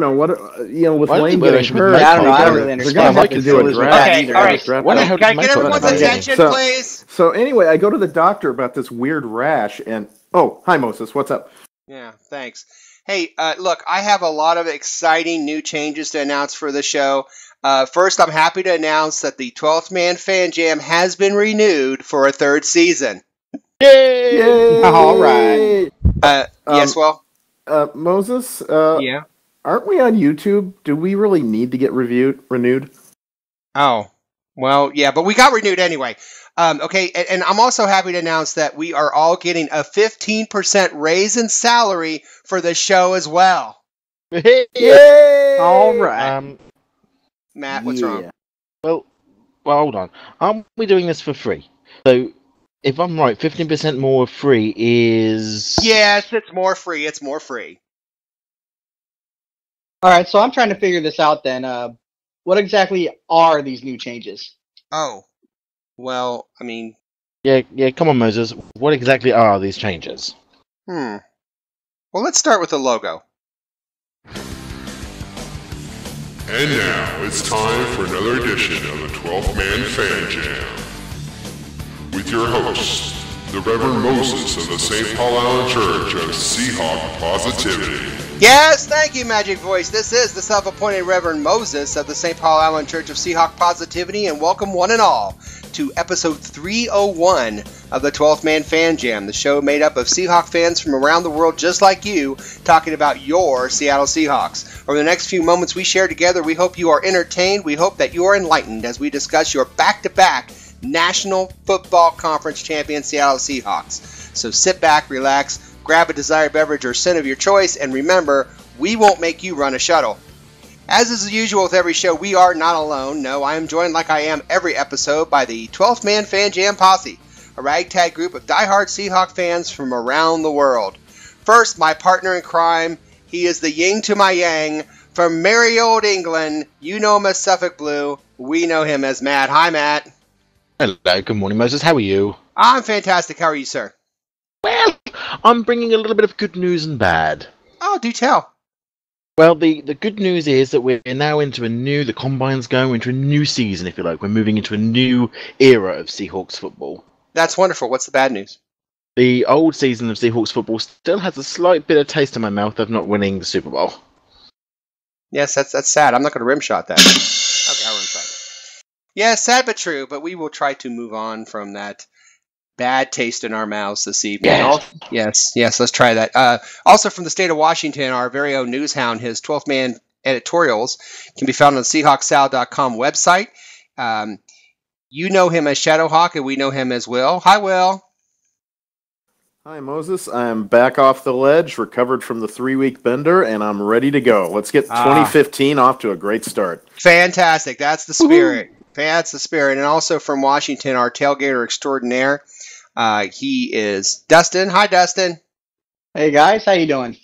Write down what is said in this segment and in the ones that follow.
No, what with Why Lane don't you getting with hurt, Mike? I don't know. I don't they're really gonna understand have what to the do deal a is with draft. that Okay, either. all right. Draft Why the pick. hell Can I does get Mike everyone's put that in? attention, So- please? So anyway, I go to the doctor about this weird rash, and hi Moses, what's up? Yeah, thanks. Hey, look, I have a lot of exciting new changes to announce for the show. First, I'm happy to announce that the 12th Man Fan Jam has been renewed for a third season. Yay! All right. Yes, well, Moses, yeah. aren't we on YouTube? Do we really need to get renewed? Oh, well, yeah, but we got renewed anyway. Okay, and I'm also happy to announce that we are all getting a 15% raise in salary for the show as well. Yay! All right. Matt, what's wrong? Well, hold on. Aren't we doing this for free? So, if I'm right, 15% more free is... Yes, it's more free. It's more free. All right. So I'm trying to figure this out then. What exactly are these new changes? Oh, well, I mean, Yeah, come on, Moses. What exactly are these changes? Well, let's start with the logo. And now it's time for another edition of the 12th Man Fan Jam. With your host, the Reverend Moses of the St. Paul Island Church of Seahawk Positivity. Yes, thank you, Magic Voice. This is the self-appointed Reverend Moses of the St. Paul Island Church of Seahawk Positivity, and welcome one and all to episode 301 of the 12th Man Fan Jam, the show made up of Seahawk fans from around the world just like you, talking about your Seattle Seahawks. Over the next few moments we share together, we hope you are entertained, we hope that you are enlightened as we discuss your back-to-back National Football Conference champion Seattle Seahawks. So sit back, relax, grab a desired beverage or scent of your choice, and remember, we won't make you run a shuttle. As is usual with every show, we are not alone. No, I am joined like I am every episode by the 12th Man Fan Jam Posse, a ragtag group of diehard Seahawk fans from around the world. First, my partner in crime, he is the yin to my yang, from merry old England. You know him as Suffolk Blue. We know him as Matt. Hi, Matt. Hello, good morning, Moses. How are you? I'm fantastic. How are you, sir? Well, I'm bringing a little bit of good news and bad. Oh, do tell. Well, the good news is that we're now into the Combine's going into a new season, if you like. We're moving into a new era of Seahawks football. That's wonderful. What's the bad news? The old season of Seahawks football still has a slight bit of taste in my mouth of not winning the Super Bowl. Yes, that's sad. I'm not going to rim shot that. Okay, I'll rim shot it. Yeah, sad but true, but we will try to move on from that bad taste in our mouths this evening. Yes, let's try that. Also from the state of Washington, our very own news hound, his 12th Man editorials can be found on the SeahawkSal.com website. You know him as Shadowhawk, and we know him as Will. Hi, Will. Hi Moses, I'm back off the ledge, recovered from the 3-week bender, and I'm ready to go. Let's get 2015 off to a great start. Fantastic. That's the spirit. Woo-hoo. That's the spirit. And also from Washington, our tailgater extraordinaire, he is Dustin. Hi, Dustin. Hey guys, how you doing?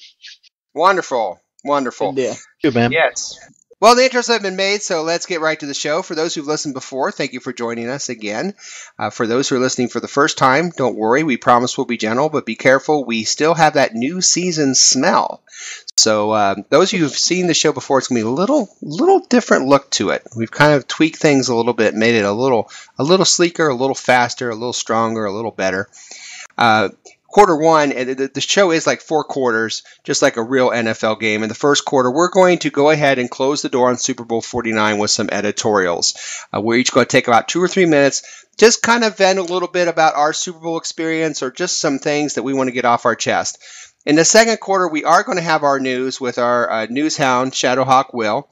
Wonderful. Good, man. Yes. Well, the intros have been made, so let's get right to the show. For those who've listened before, thank you for joining us again. For those who are listening for the first time, don't worry. We promise we'll be gentle, but be careful. We still have that new season smell. So those of you who've seen the show before, it's going to be a little different look to it. We've kind of tweaked things a little bit, made it a little sleeker, a little faster, a little stronger, a little better. Quarter one, the show is like 4 quarters, just like a real NFL game. In the first quarter, we're going to go ahead and close the door on Super Bowl 49 with some editorials. We're each going to take about 2 or 3 minutes, just kind of vent a little bit about our Super Bowl experience or just some things that we want to get off our chest. In the second quarter, we are going to have our news with our news hound, Shadowhawk Will.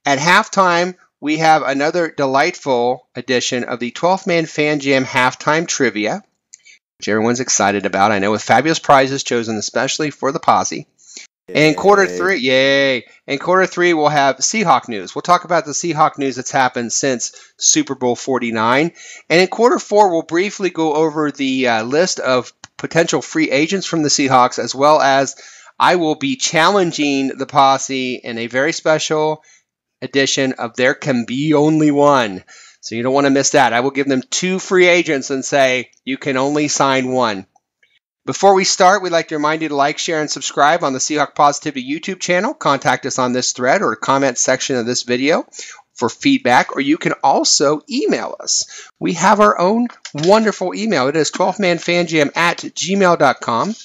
At halftime, we have another delightful edition of the 12th Man Fan Jam Halftime Trivia, which everyone's excited about. I know, with fabulous prizes chosen especially for the posse. And in quarter three, we'll have Seahawk news. We'll talk about the Seahawk news that's happened since Super Bowl 49. And in quarter 4, we'll briefly go over the list of potential free agents from the Seahawks, as well as I will be challenging the posse in a very special edition of There Can Be Only One. So you don't want to miss that. I will give them 2 free agents and say you can only sign 1. Before we start, we'd like to remind you to like, share, and subscribe on the Seahawk Positivity YouTube channel. Contact us on this thread or comment section of this video for feedback, or you can also email us. We have our own wonderful email. It is 12manfanjam@gmail.com.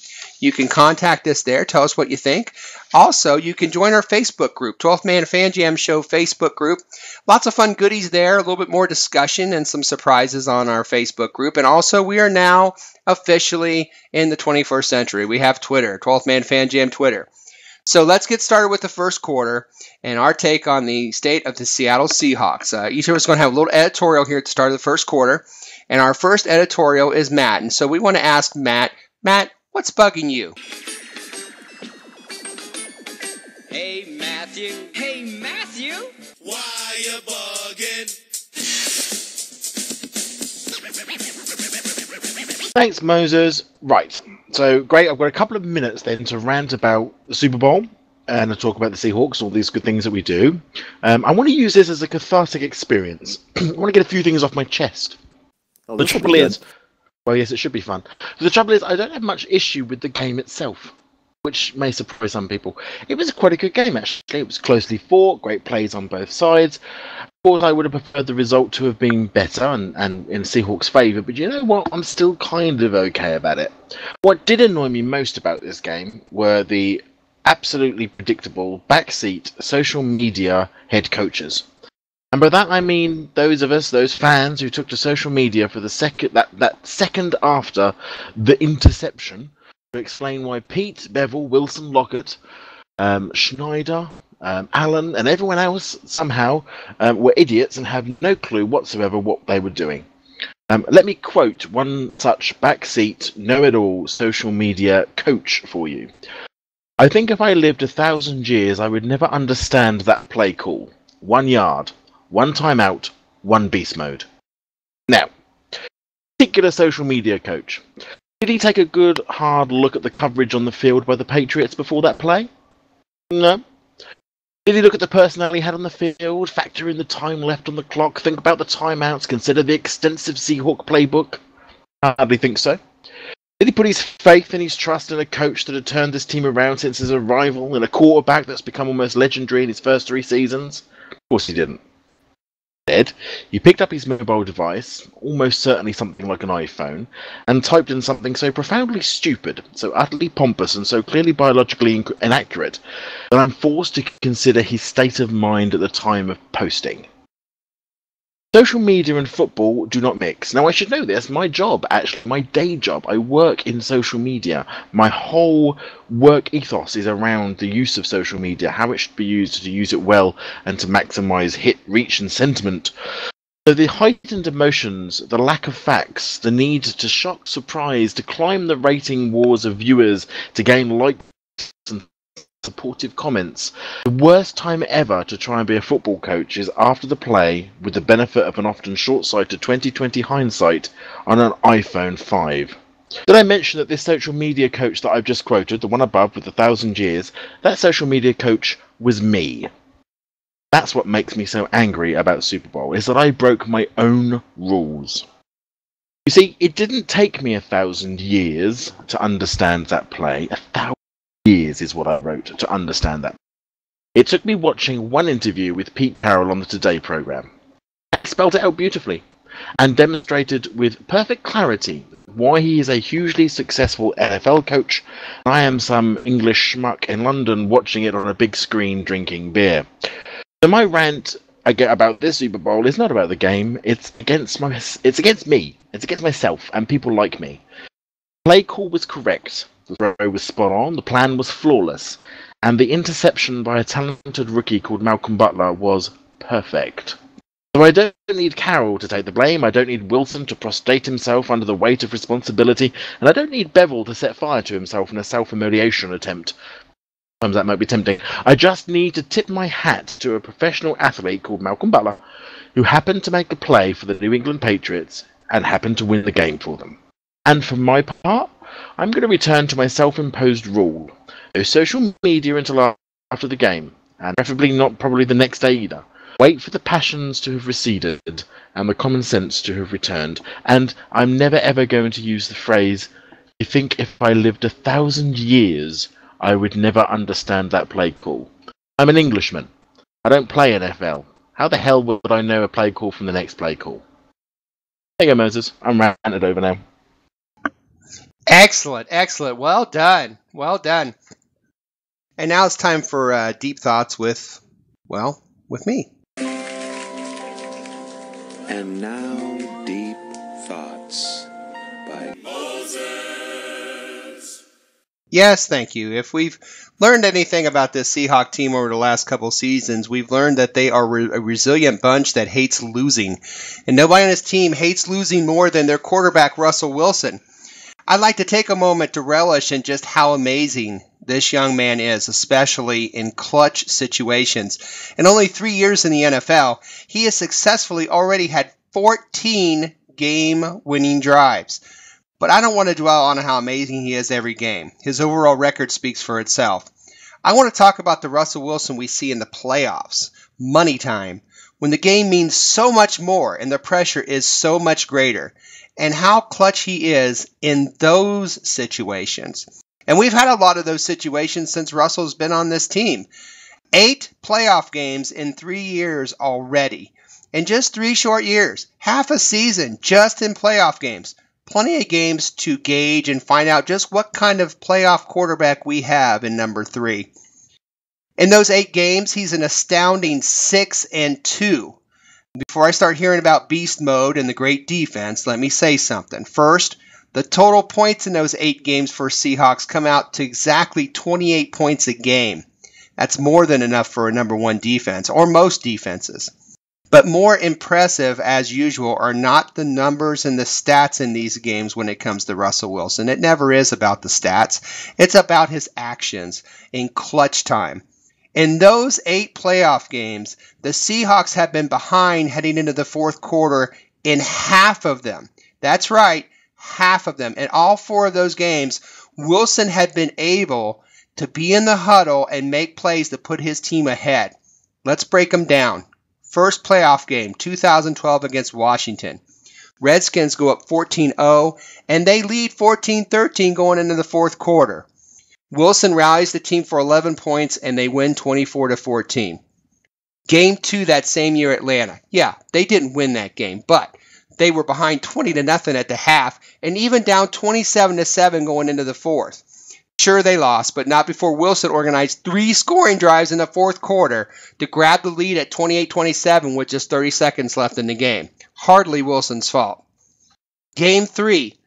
You can contact us there. Tell us what you think. Also, you can join our Facebook group, 12th Man Fan Jam Show Facebook group. Lots of fun goodies there, a little bit more discussion and some surprises on our Facebook group. And also, we are now officially in the 21st century. We have Twitter, 12th Man Fan Jam Twitter. So let's get started with the first quarter and our take on the state of the Seattle Seahawks. Each of us is going to have a little editorial here at the start of the first quarter. And our first editorial is Matt. And so we want to ask Matt, what's bugging you? Hey, Matthew. Hey, Matthew. Why you bugging? Thanks, Moses. Right. So, great. I've got a couple of minutes then to rant about the Super Bowl and to talk about the Seahawks, all these good things that we do. I want to use this as a cathartic experience. I want to get a few things off my chest. The trouble is... Well, yes, it should be fun. But the trouble is, I don't have much issue with the game itself, which may surprise some people. It was quite a good game, actually. It was closely fought, great plays on both sides. Of course, I would have preferred the result to have been better and in Seahawks' favour, but you know what? I'm still kind of okay about it. What did annoy me most about this game were the absolutely predictable backseat social media head coaches. And by that I mean those of us, those fans who took to social media for the that second after the interception to explain why Pete, Bevel, Wilson, Lockett, Schneider, Allen, and everyone else somehow were idiots and have no clue whatsoever what they were doing. Let me quote one such backseat, know-it-all social media coach for you. I think if I lived 1,000 years, I would never understand that play call. 1 yard. 1 timeout, 1 beast mode. Now, particular social media coach. Did he take a good, hard look at the coverage on the field by the Patriots before that play? No. Did he look at the personnel he had on the field, factor in the time left on the clock, think about the timeouts, consider the extensive Seahawk playbook? I hardly think so. Did he put his faith and his trust in a coach that had turned this team around since his arrival, and a quarterback that's become almost legendary in his first 3 seasons? Of course he didn't. Instead, he picked up his mobile device, almost certainly something like an iPhone, and typed in something so profoundly stupid, so utterly pompous, and so clearly biologically inaccurate that I'm forced to consider his state of mind at the time of posting. Social media and football do not mix. Now, I should know this. My job, actually, my day job, I work in social media. My whole work ethos is around the use of social media, how it should be used, to use it well, and to maximize hit, reach, and sentiment. So the heightened emotions, the lack of facts, the need to shock, surprise, to climb the rating wars of viewers, to gain likes and supportive comments. The worst time ever to try and be a football coach is after the play, with the benefit of an often short-sighted 20/20 hindsight on an iPhone 5. Did I mention that this social media coach that I've just quoted, the one above with 1,000 years, that social media coach was me. That's what makes me so angry about Super Bowl, is that I broke my own rules. You see, it didn't take me 1,000 years to understand that play. 1,000 years is what I wrote to understand that. It took me watching one interview with Pete Carroll on the Today programme. He spelled it out beautifully and demonstrated with perfect clarity why he is a hugely successful NFL coach. I am some English schmuck in London watching it on a big screen drinking beer. So my rant about this Super Bowl is not about the game. It's against me. It's against myself and people like me. Play call was correct. The throw was spot on, the plan was flawless, and the interception by a talented rookie called Malcolm Butler was perfect. So I don't need Carroll to take the blame, I don't need Wilson to prostrate himself under the weight of responsibility, and I don't need Bevel to set fire to himself in a self-immolation attempt. Sometimes that might be tempting. I just need to tip my hat to a professional athlete called Malcolm Butler, who happened to make a play for the New England Patriots and happened to win the game for them. And for my part, I'm going to return to my self-imposed rule. No social media until after the game, and preferably not probably the next day either. Wait for the passions to have receded and the common sense to have returned. And I'm never ever going to use the phrase, I think if I lived 1,000 years, I would never understand that play call. I'm an Englishman. I don't play NFL. How the hell would I know a play call from the next play call? There you go, Moses. I'm ranted over now. Excellent, excellent. Well done. Well done. And now it's time for Deep Thoughts with me. And now, Deep Thoughts by Yes, thank you. If we've learned anything about this Seahawk team over the last couple seasons, we've learned that they are a resilient bunch that hates losing. And nobody on this team hates losing more than their quarterback, Russell Wilson. I'd like to take a moment to relish in just how amazing this young man is, especially in clutch situations. In only 3 years in the NFL, he has successfully already had 14 game-winning drives. But I don't want to dwell on how amazing he is every game. His overall record speaks for itself. I want to talk about the Russell Wilson we see in the playoffs, money time, when the game means so much more and the pressure is so much greater, and how clutch he is in those situations. And we've had a lot of those situations since Russell's been on this team. 8 playoff games in 3 years already. In just 3 short years, half a season just in playoff games. Plenty of games to gauge and find out just what kind of playoff quarterback we have in number 3. In those 8 games, he's an astounding 6-2. Before I start hearing about beast mode and the great defense, let me say something. First, the total points in those 8 games for Seahawks come out to exactly 28 points a game. That's more than enough for a number 1 defense, or most defenses. But more impressive, as usual, are not the numbers and the stats in these games when it comes to Russell Wilson. It never is about the stats. It's about his actions in clutch time. In those 8 playoff games, the Seahawks have been behind heading into the fourth quarter in half of them. That's right, half of them. In all 4 of those games, Wilson had been able to be in the huddle and make plays to put his team ahead. Let's break them down. First playoff game, 2012 against Washington. Redskins go up 14-0, and they lead 14-13 going into the fourth quarter. Wilson rallies the team for 11 points, and they win 24-14. Game 2 that same year, Atlanta. Yeah, they didn't win that game, but they were behind 20-0 at the half, and even down 27-7 going into the fourth. Sure, they lost, but not before Wilson organized 3 scoring drives in the fourth quarter to grab the lead at 28-27 with just 30 seconds left in the game. Hardly Wilson's fault. Game 3,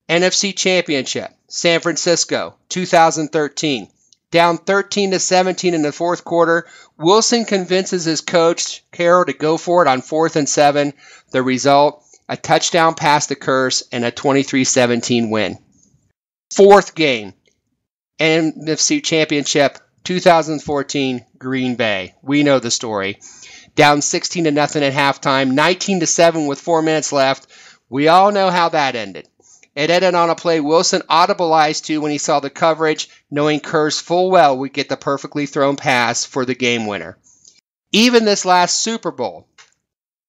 NFC Championship, San Francisco, 2013. Down 13-17 in the fourth quarter, Wilson convinces his coach, Carroll, to go for it on 4th and 7. The result, a touchdown pass to Curse and a 23-17 win. Fourth game, NFC Championship, 2014, Green Bay. We know the story. Down 16-0 at halftime, 19-7 with 4 minutes left. We all know how that ended. It ended on a play Wilson audibleized to when he saw the coverage, knowing Curse full well would get the perfectly thrown pass for the game winner. Even this last Super Bowl,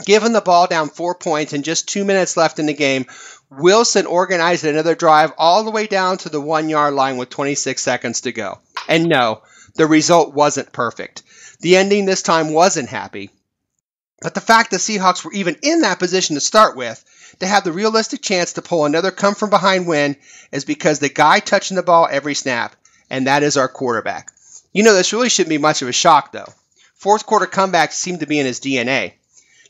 given the ball down 4 points and just 2 minutes left in the game, Wilson organized another drive all the way down to the 1-yard line with 26 seconds to go. And no, the result wasn't perfect. The ending this time wasn't happy. But the fact the Seahawks were even in that position to start with, to have the realistic chance to pull another come-from-behind win, is because the guy touching the ball every snap, and that is our quarterback. You know, this really shouldn't be much of a shock, though. Fourth quarter comebacks seem to be in his DNA.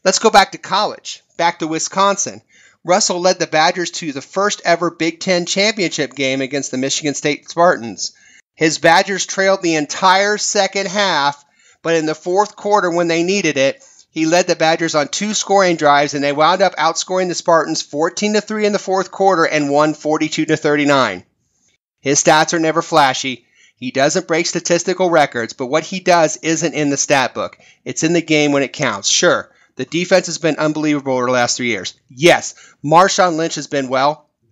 Let's go back to college, back to Wisconsin. Russell led the Badgers to the first ever Big Ten championship game against the Michigan State Spartans. His Badgers trailed the entire second half, but in the fourth quarter when they needed it, he led the Badgers on 2 scoring drives, and they wound up outscoring the Spartans 14-3 in the fourth quarter and won 42-39. His stats are never flashy. He doesn't break statistical records, but what he does isn't in the stat book. It's in the game when it counts. Sure, the defense has been unbelievable over the last 3 years. Yes, Marshawn Lynch has been,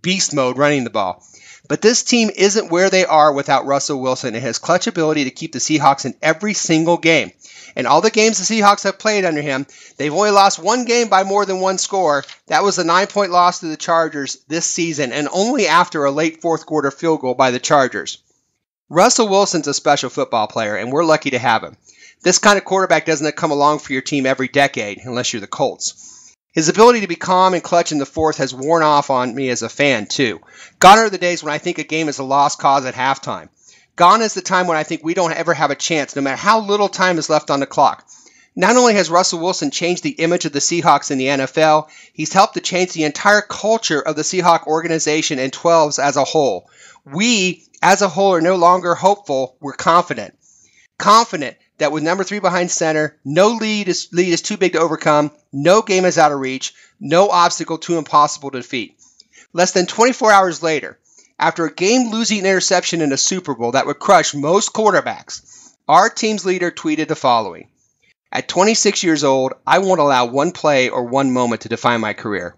beast mode running the ball. But this team isn't where they are without Russell Wilson and his clutch ability to keep the Seahawks in every single game. In all the games the Seahawks have played under him, they've only lost one game by more than one score. That was the 9-point loss to the Chargers this season, and only after a late fourth quarter field goal by the Chargers. Russell Wilson's a special football player, and we're lucky to have him. This kind of quarterback doesn't come along for your team every decade, unless you're the Colts. His ability to be calm and clutch in the fourth has worn off on me as a fan, too. Gone are the days when I think a game is a lost cause at halftime. Gone is the time when I think we don't ever have a chance, no matter how little time is left on the clock. Not only has Russell Wilson changed the image of the Seahawks in the NFL, he's helped to change the entire culture of the Seahawk organization and 12s as a whole. We, as a whole, are no longer hopeful, we're confident. Confident that with number 3 behind center, no lead is too big to overcome, no game is out of reach, no obstacle too impossible to defeat. Less than 24 hours later, after a game-losing interception in a Super Bowl that would crush most quarterbacks, our team's leader tweeted the following: "At 26 years old, I won't allow one play or one moment to define my career."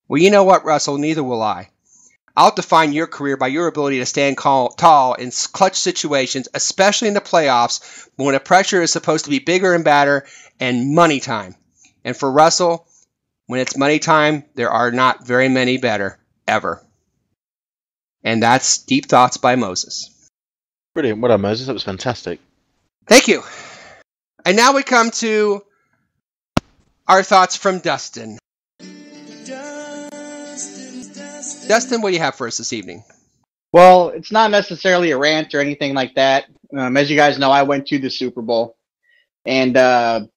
Well, you know what, Russell? Neither will I. I'll define your career by your ability to stand tall in clutch situations, especially in the playoffs, when the pressure is supposed to be bigger and badder and money time. And for Russell, when it's money time, there are not very many better, ever. And that's Deep Thoughts by Moses. Brilliant. Well done, Moses. That was fantastic. Thank you. And now we come to our thoughts from Dustin. Dustin, what do you have for us this evening? Well, it's not necessarily a rant or anything like that. As you guys know, I went to the Super Bowl. And I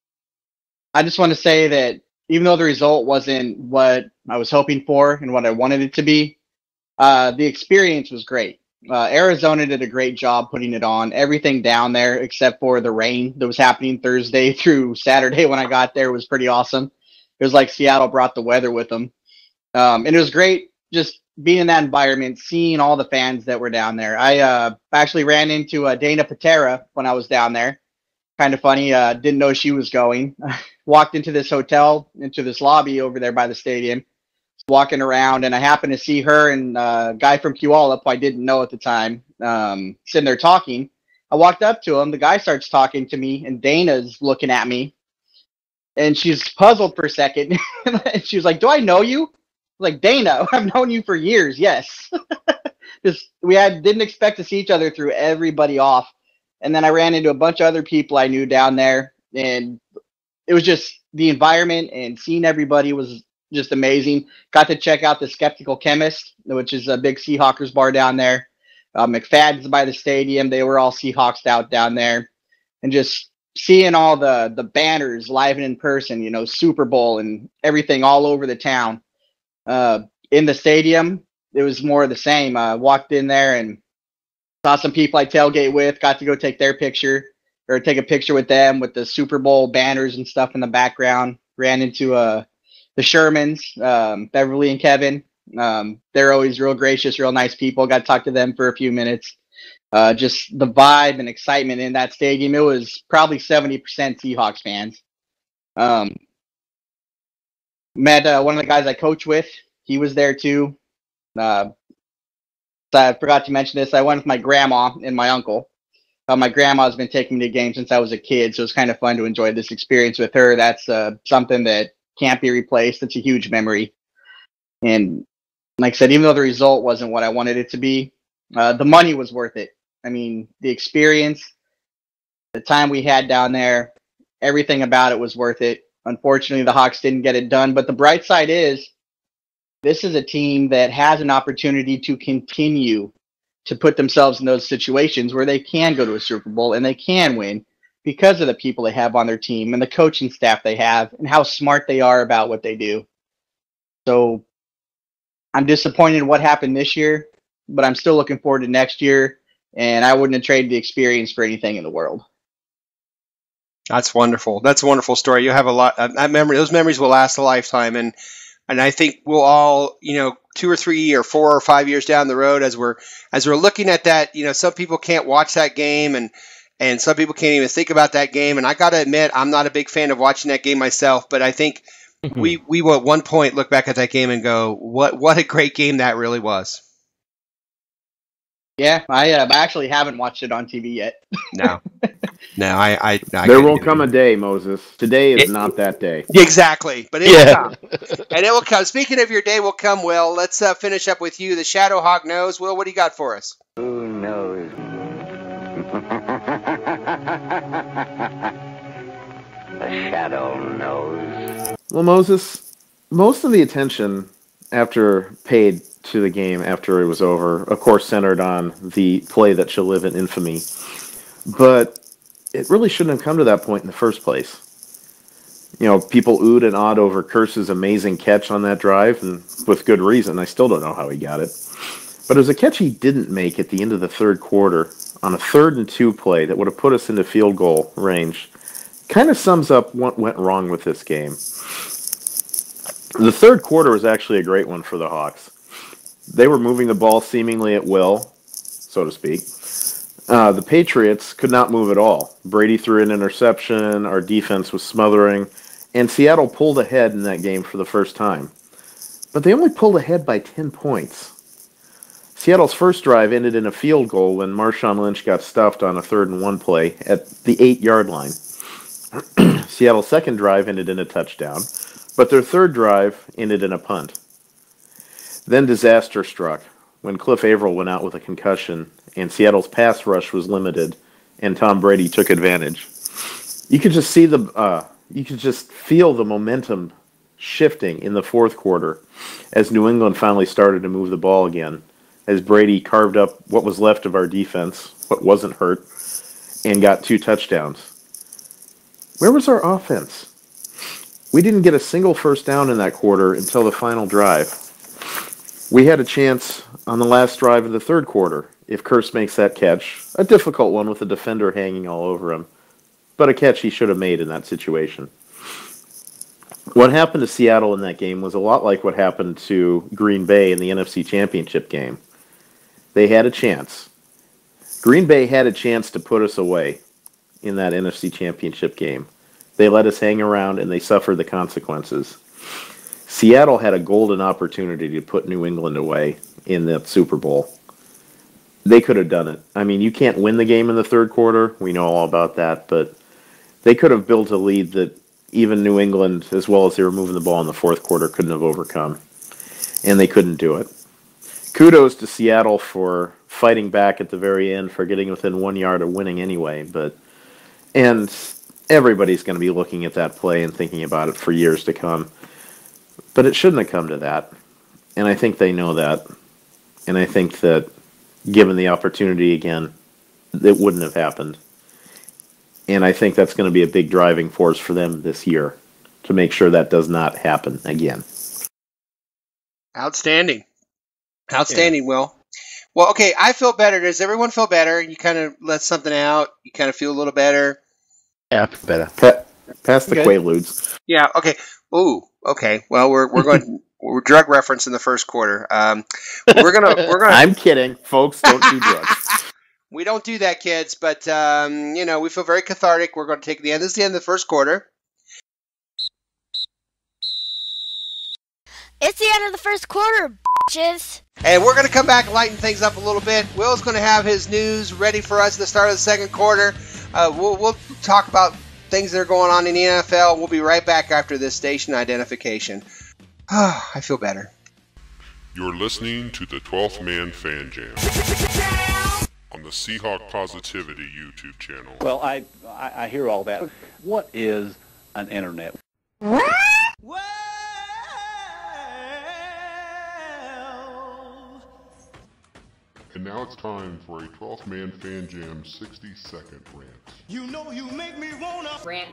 just want to say that even though the result wasn't what I was hoping for and what I wanted it to be, the experience was great. Arizona did a great job putting it on. Everything down there, except for the rain that was happening Thursday through Saturday when I got there, was pretty awesome. It was like Seattle brought the weather with them. And it was great just being in that environment, seeing all the fans that were down there. I actually ran into Dana Patera when I was down there. Kind of funny. Didn't know she was going. Walked into this hotel, into this lobby over there by the stadium. Walking around, and I happened to see her and a guy from Puyallup who I didn't know at the time, sitting there talking. I walked up to him. The guy starts talking to me, and Dana's looking at me, and she's puzzled for a second. And she was like, "Do I know you?" I was like, "Dana, I've known you for years." Yes. Just didn't expect to see each other, threw everybody off. And then I ran into a bunch of other people I knew down there, and it was just the environment and seeing everybody was just amazing. Got to check out the Skeptical Chemist, which is a big Seahawkers bar down there. McFadden's by the stadium. They were all Seahawks out down there. And just seeing all the banners live and in person, Super Bowl and everything all over the town. In the stadium, it was more of the same. Walked in there and saw some people I tailgate with, got to go take their picture or take a picture with them with the Super Bowl banners and stuff in the background. Ran into the Shermans, Beverly and Kevin. They're always real gracious, real nice people. Got to talk to them for a few minutes. Just the vibe and excitement in that stadium. It was probably 70% Seahawks fans. Met one of the guys I coach with. He was there too. So I forgot to mention this. I went with my grandma and my uncle. My grandma's been taking me to games since I was a kid, so it's kind of fun to enjoy this experience with her. That's something that can't be replaced. It's a huge memory. And like I said, even though the result wasn't what I wanted it to be, the money was worth it. I mean, the experience, the time we had down there, everything about it was worth it. Unfortunately, the Hawks didn't get it done. But the bright side is this is a team that has an opportunity to continue to put themselves in those situations where they can go to a Super Bowl and they can win because of the people they have on their team and the coaching staff they have and how smart they are about what they do. So I'm disappointed in what happened this year, but I'm still looking forward to next year, and I wouldn't have traded the experience for anything in the world. That's wonderful. That's a wonderful story. You have a lot. Those memories will last a lifetime, and I think we'll all, 2 or 3 or 4 or 5 years down the road, as we're looking at that, some people can't watch that game, and some people can't even think about that game. And I got to admit, I'm not a big fan of watching that game myself, but I think we will at one point look back at that game and go, what a great game that really was. Yeah, I actually haven't watched it on TV yet. No. No, I There will come a day, Moses. Today is not that day. Exactly, but it will come. And it will come. Speaking of your day will come, Will, let's finish up with you. The Shadow Hawk knows. Will, what do you got for us? Who knows? The Shadow knows. Well, Moses, most of the attention paid to the game after it was over, of course, centered on the play that shall live in infamy. But it really shouldn't have come to that point in the first place. You know, people oohed and awed over Kearse's amazing catch on that drive, and with good reason. I still don't know how he got it. But it was a catch he didn't make at the end of the third quarter on a 3rd and 2 play that would have put us into field goal range. Kind of sums up what went wrong with this game. The third quarter was actually a great one for the Hawks. They were moving the ball seemingly at will, so to speak. The Patriots could not move at all. Brady threw an interception, our defense was smothering, and Seattle pulled ahead in that game for the first time. But they only pulled ahead by 10 points. Seattle's first drive ended in a field goal when Marshawn Lynch got stuffed on a 3rd and 1 play at the 8-yard line. Seattle's second drive ended in a touchdown, but their third drive ended in a punt. Then disaster struck when Cliff Averill went out with a concussion and Seattle's pass rush was limited and Tom Brady took advantage. You could just feel the momentum shifting in the fourth quarter as New England finally started to move the ball again, as Brady carved up what was left of our defense, what wasn't hurt, and got 2 touchdowns. Where was our offense? We didn't get a single first down in that quarter until the final drive. We had a chance on the last drive of the third quarter if Kearse makes that catch, a difficult one with the defender hanging all over him, but a catch he should have made in that situation. What happened to Seattle in that game was a lot like what happened to Green Bay in the NFC Championship game. They had a chance. Green Bay had a chance to put us away in that NFC Championship game. They let us hang around and they suffered the consequences. Seattle had a golden opportunity to put New England away in that Super Bowl. They could have done it. I mean, you can't win the game in the third quarter. We know all about that, but they could have built a lead that even New England, as well as they were moving the ball in the fourth quarter, couldn't have overcome. And they couldn't do it. Kudos to Seattle for fighting back at the very end, for getting within 1 yard of winning anyway. And everybody's going to be looking at that play and thinking about it for years to come. But it shouldn't have come to that. And I think they know that. And I think that given the opportunity again, it wouldn't have happened. And I think that's going to be a big driving force for them this year to make sure that does not happen again. Outstanding. Outstanding, yeah. Will. Well, okay, I feel better. Does everyone feel better? You kind of let something out. You kind of feel a little better. Yeah, I feel better. Pass the Quaaludes. Yeah, okay. Ooh, okay. Well, we're going we're drug reference in the first quarter. We're gonna I'm kidding. Folks, don't do drugs. We don't do that, kids, but we feel very cathartic. We're going to take the end. This is the end of the first quarter. It's the end of the first quarter, bitches. And we're going to come back and lighten things up a little bit. Will's going to have his news ready for us at the start of the second quarter. We'll talk about things that are going on in the NFL. We'll be right back after this station identification. Oh, I feel better. You're listening to the 12th Man Fan Jam on the Seahawk Positivity YouTube channel. Well, I hear all that. What is an internet? And now it's time for a 12th Man Fan Jam 60-second rant. You know you make me wanna rant.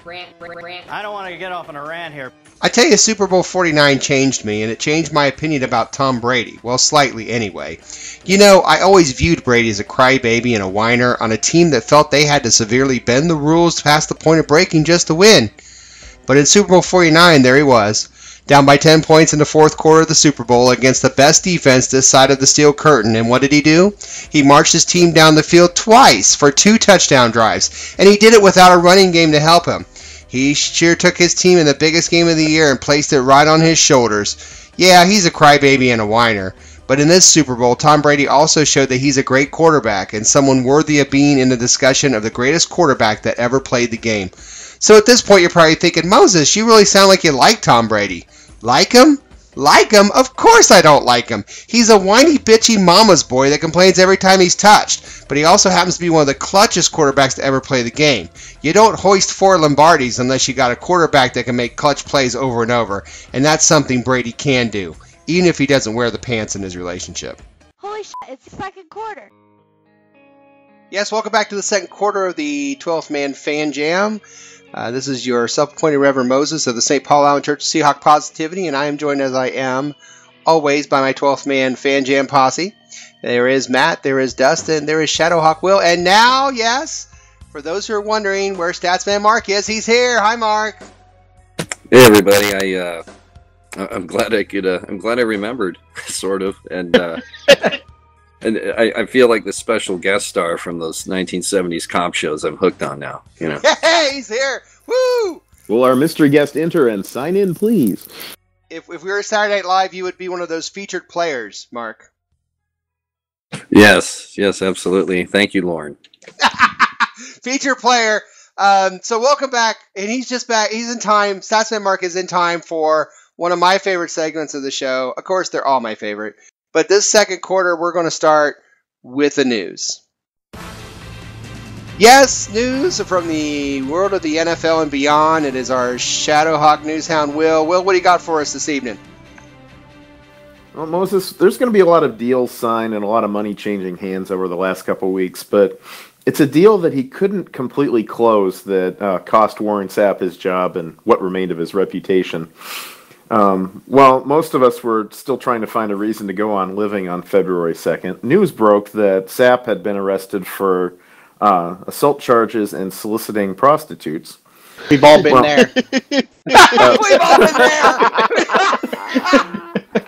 I don't want to get off on a rant here. I tell you, Super Bowl 49 changed me, and it changed my opinion about Tom Brady. Well, slightly anyway. You know, I always viewed Brady as a crybaby and a whiner on a team that felt they had to severely bend the rules past the point of breaking just to win. But in Super Bowl 49, there he was, down by 10 points in the fourth quarter of the Super Bowl against the best defense this side of the steel curtain. And what did he do? He marched his team down the field twice for 2 touchdown drives. And he did it without a running game to help him. He sure took his team in the biggest game of the year and placed it right on his shoulders. Yeah, he's a crybaby and a whiner. But in this Super Bowl, Tom Brady also showed that he's a great quarterback and someone worthy of being in the discussion of the greatest quarterback that ever played the game. So at this point, you're probably thinking, Moses, you really sound like you like Tom Brady. Like him? Like him? Of course I don't like him. He's a whiny, bitchy mama's boy that complains every time he's touched. But he also happens to be one of the clutchest quarterbacks to ever play the game. You don't hoist 4 Lombardis unless you got a quarterback that can make clutch plays over and over. And that's something Brady can do, even if he doesn't wear the pants in his relationship. Holy shit, it's the second quarter. Yes, welcome back to the second quarter of the 12th Man Fan Jam. This is your self-appointed Reverend Moses of the St. Paul Island Church of Seahawk Positivity, and I am joined as I am always by my 12th Man Fan Jam posse. There is Matt, there is Dustin, there is Shadowhawk Will, and now, yes, for those who are wondering where Statsman Mark is, he's here. Hi, Mark. Hey, everybody. I'm glad I could. I'm glad I remembered, sort of, and and I feel like the special guest star from those 1970s comp shows. I'm hooked on now. You know. Hey, he's here. Woo! Will our mystery guest enter and sign in, please? If we were Saturday Night Live, you would be one of those featured players, Mark. Yes, absolutely. Thank you, Lauren. Feature player. So welcome back, and he's just back. He's in time. Statsman Mark is in time for one of my favorite segments of the show. Of course, they're all my favorite. But this second quarter, we're going to start with the news. Yes, news from the world of the NFL and beyond. It is our Shadowhawk Newshound, Will. Will, what do you got for us this evening? Well, Moses, there's going to be a lot of deals signed and a lot of money changing hands over the last couple of weeks, but it's a deal that he couldn't completely close that cost Warren Sapp his job and what remained of his reputation. Well, most of us were still trying to find a reason to go on living on February 2nd. News broke that Sapp had been arrested for assault charges and soliciting prostitutes. We've all been there. We've all been there.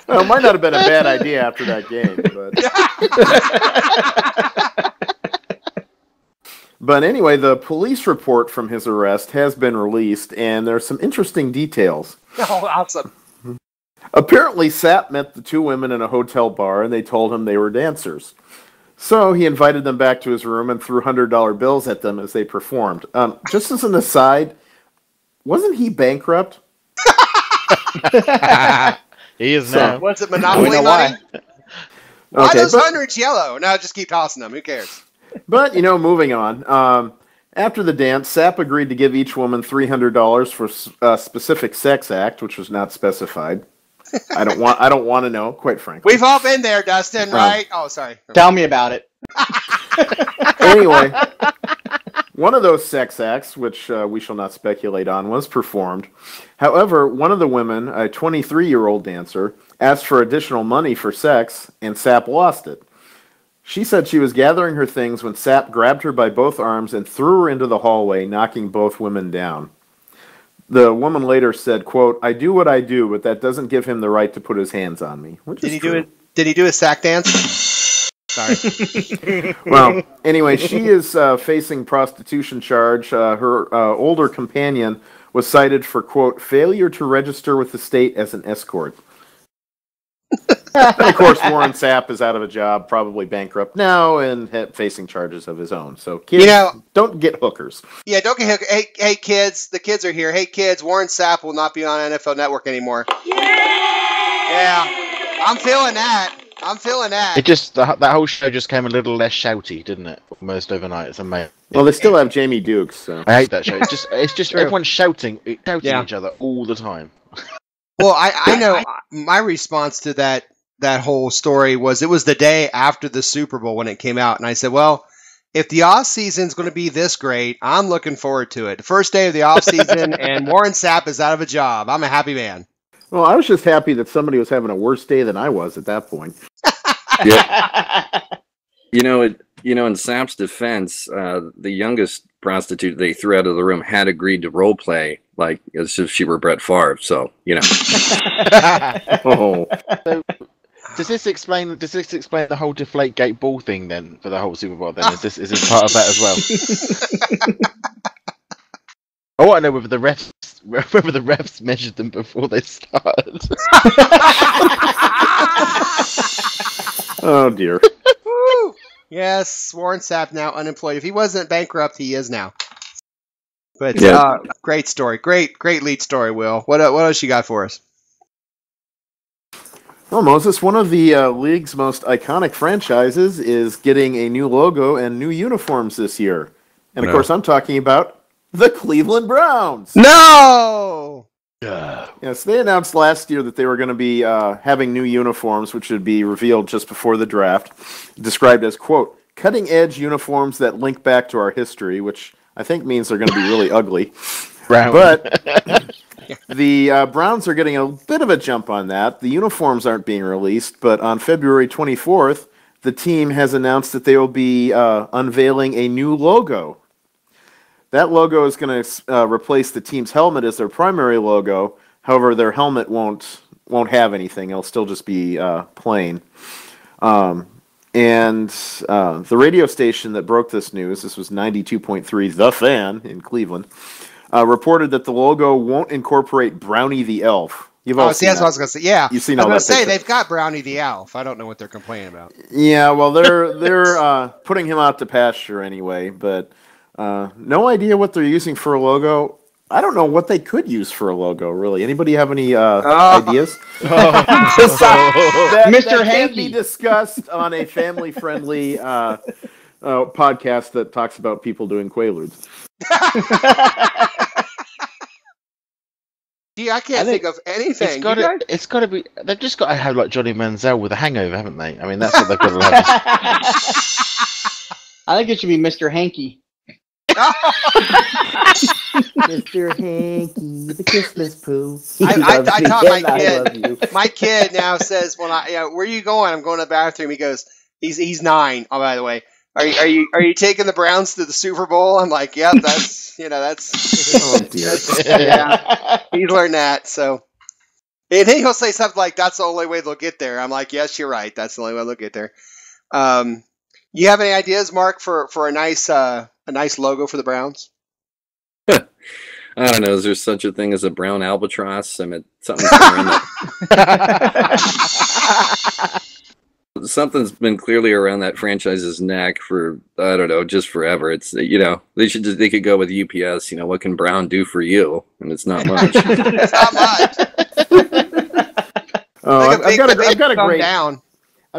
Well, it might not have been a bad idea after that game, but... But anyway, the police report from his arrest has been released, and there are some interesting details. Oh, awesome. Apparently, Sapp met the two women in a hotel bar, and they told him they were dancers. So he invited them back to his room and threw $100 bills at them as they performed. Just as an aside, wasn't he bankrupt? He is now. Was it Monopoly money? Why those hundreds yellow? No, just keep tossing them. Who cares? But, moving on. After the dance, Sapp agreed to give each woman $300 for a specific sex act, which was not specified. I don't want to know, quite frankly. We've all been there, Dustin, right? Oh, sorry. Tell me about it. Anyway, one of those sex acts, which we shall not speculate on, was performed. However, one of the women, a 23-year-old dancer, asked for additional money for sex, and Sapp lost it. She said she was gathering her things when Sapp grabbed her by both arms and threw her into the hallway, knocking both women down. The woman later said, quote, "I do what I do, but that doesn't give him the right to put his hands on me." Did he do a sack dance? Sorry. Well, anyway, she is facing prostitution charge. Her older companion was cited for, quote, "failure to register with the state as an escort." And of course, Warren Sapp is out of a job, probably bankrupt now, and facing charges of his own. So, kids, don't get hookers. Yeah, don't get hookers. Hey, kids, the kids are here. Hey, kids, Warren Sapp will not be on NFL Network anymore. Yeah, I'm feeling that. It just that whole show just came a little less shouty, didn't it? Almost overnight. It's amazing. Well, they still have Jamie Dukes. So. I hate that show. It's just everyone's shouting each other all the time. Well, I know my response to that whole story was it was the day after the Super Bowl when it came out, and I said, well, if the off season's going to be this great, I'm looking forward to it. The first day of the off season, and Warren Sapp is out of a job. I'm a happy man. Well, I was just happy that somebody was having a worse day than I was at that point. Yeah. In Sapp's defense, the youngest prostitute they threw out of the room had agreed to role play like as if she were Brett Favre. So, Oh. So, does this explain the whole Deflategate ball thing then for the whole Super Bowl? Then is this part of that as well? I want to know whether the refs measured them before they started. Oh, dear. Woo! Yes, Warren Sapp now unemployed. If he wasn't bankrupt, he is now. But great story. Great lead story, Will. What else you got for us? Well, Moses, one of the league's most iconic franchises is getting a new logo and new uniforms this year. And, of course, I'm talking about the Cleveland Browns. No! Yes, they announced last year that they were going to be having new uniforms, which would be revealed just before the draft, described as, quote, cutting-edge uniforms that link back to our history, which I think means they're going to be really ugly. Brown. But the Browns are getting a bit of a jump on that. The uniforms aren't being released, but on February 24th, the team has announced that they will be unveiling a new logo. That logo is going to replace the team's helmet as their primary logo. However, their helmet won't have anything. It'll still just be plain. And the radio station that broke this news, this was 92.3 The Fan in Cleveland, reported that the logo won't incorporate Brownie the Elf. You've all seen that's that. what I was going to say. Yeah, You've seen I was all going that to say picture. they've got Brownie the Elf. I don't know what they're complaining about. Yeah, well, they're putting him out to pasture anyway, but no idea what they're using for a logo. I don't know what they could use for a logo, really. Anybody have any ideas? That Mr. can Hanky. be discussed on a family-friendly podcast that talks about people doing Quaaludes. Gee, I can't think of anything. It's got to be. They've just got to have like Johnny Manziel with a hangover, haven't they? I mean, that's what they've got to have. I think it should be Mr. Hanky. Mr. Hanky, the Christmas poo. I taught my kid now says, "Well, where are you going?" I'm going to the bathroom. He goes, "He's 9." Oh, by the way, are you taking the Browns to the Super Bowl? I'm like, "Yep, that's." Oh dear. Yeah, he's learned that. So, and he'll say something like, "That's the only way they'll get there." I'm like, "Yes, you're right. That's the only way they'll get there." You have any ideas, Mark, for a nice logo for the Browns? I don't know. Is there such a thing as a brown albatross? I mean, something's around that. Something's been clearly around that franchise's neck for, I don't know, just forever. It's, they could go with UPS. What can Brown do for you? And it's not much. It's not much. I've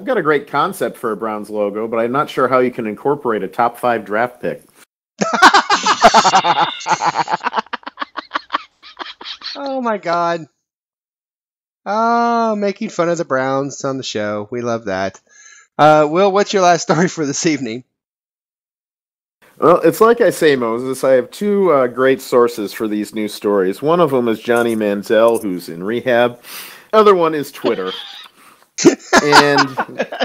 got a great concept for a Browns logo, but I'm not sure how you can incorporate a top 5 draft pick. Oh my God. Oh, making fun of the Browns on the show. We love that. Will, what's your last story for this evening? Well, it's like I say, Moses. I have 2 great sources for these news stories. One of them is Johnny Manziel, who's in rehab. Other one is Twitter. And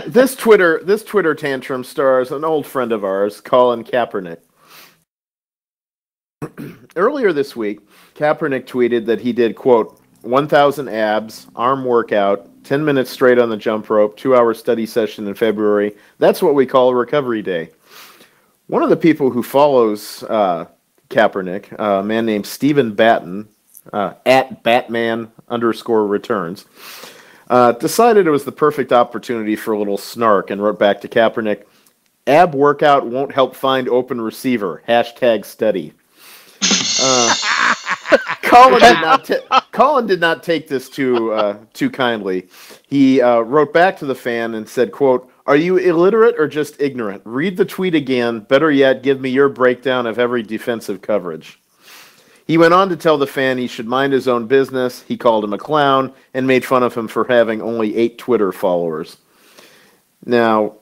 this Twitter tantrum stars an old friend of ours, Colin Kaepernick. Earlier this week, Kaepernick tweeted that he did, quote, 1,000 abs, arm workout, 10 minutes straight on the jump rope, 2-hour study session in February. That's what we call a recovery day. One of the people who follows Kaepernick, a man named Stephen Batten, at Batman_returns, decided it was the perfect opportunity for a little snark and wrote back to Kaepernick, ab workout won't help find open receiver, #study. Colin did not take this too kindly. He wrote back to the fan and said, quote, are you illiterate or just ignorant? Read the tweet again. Better yet, give me your breakdown of every defensive coverage. He went on to tell the fan he should mind his own business. He called him a clown and made fun of him for having only 8 Twitter followers. Now,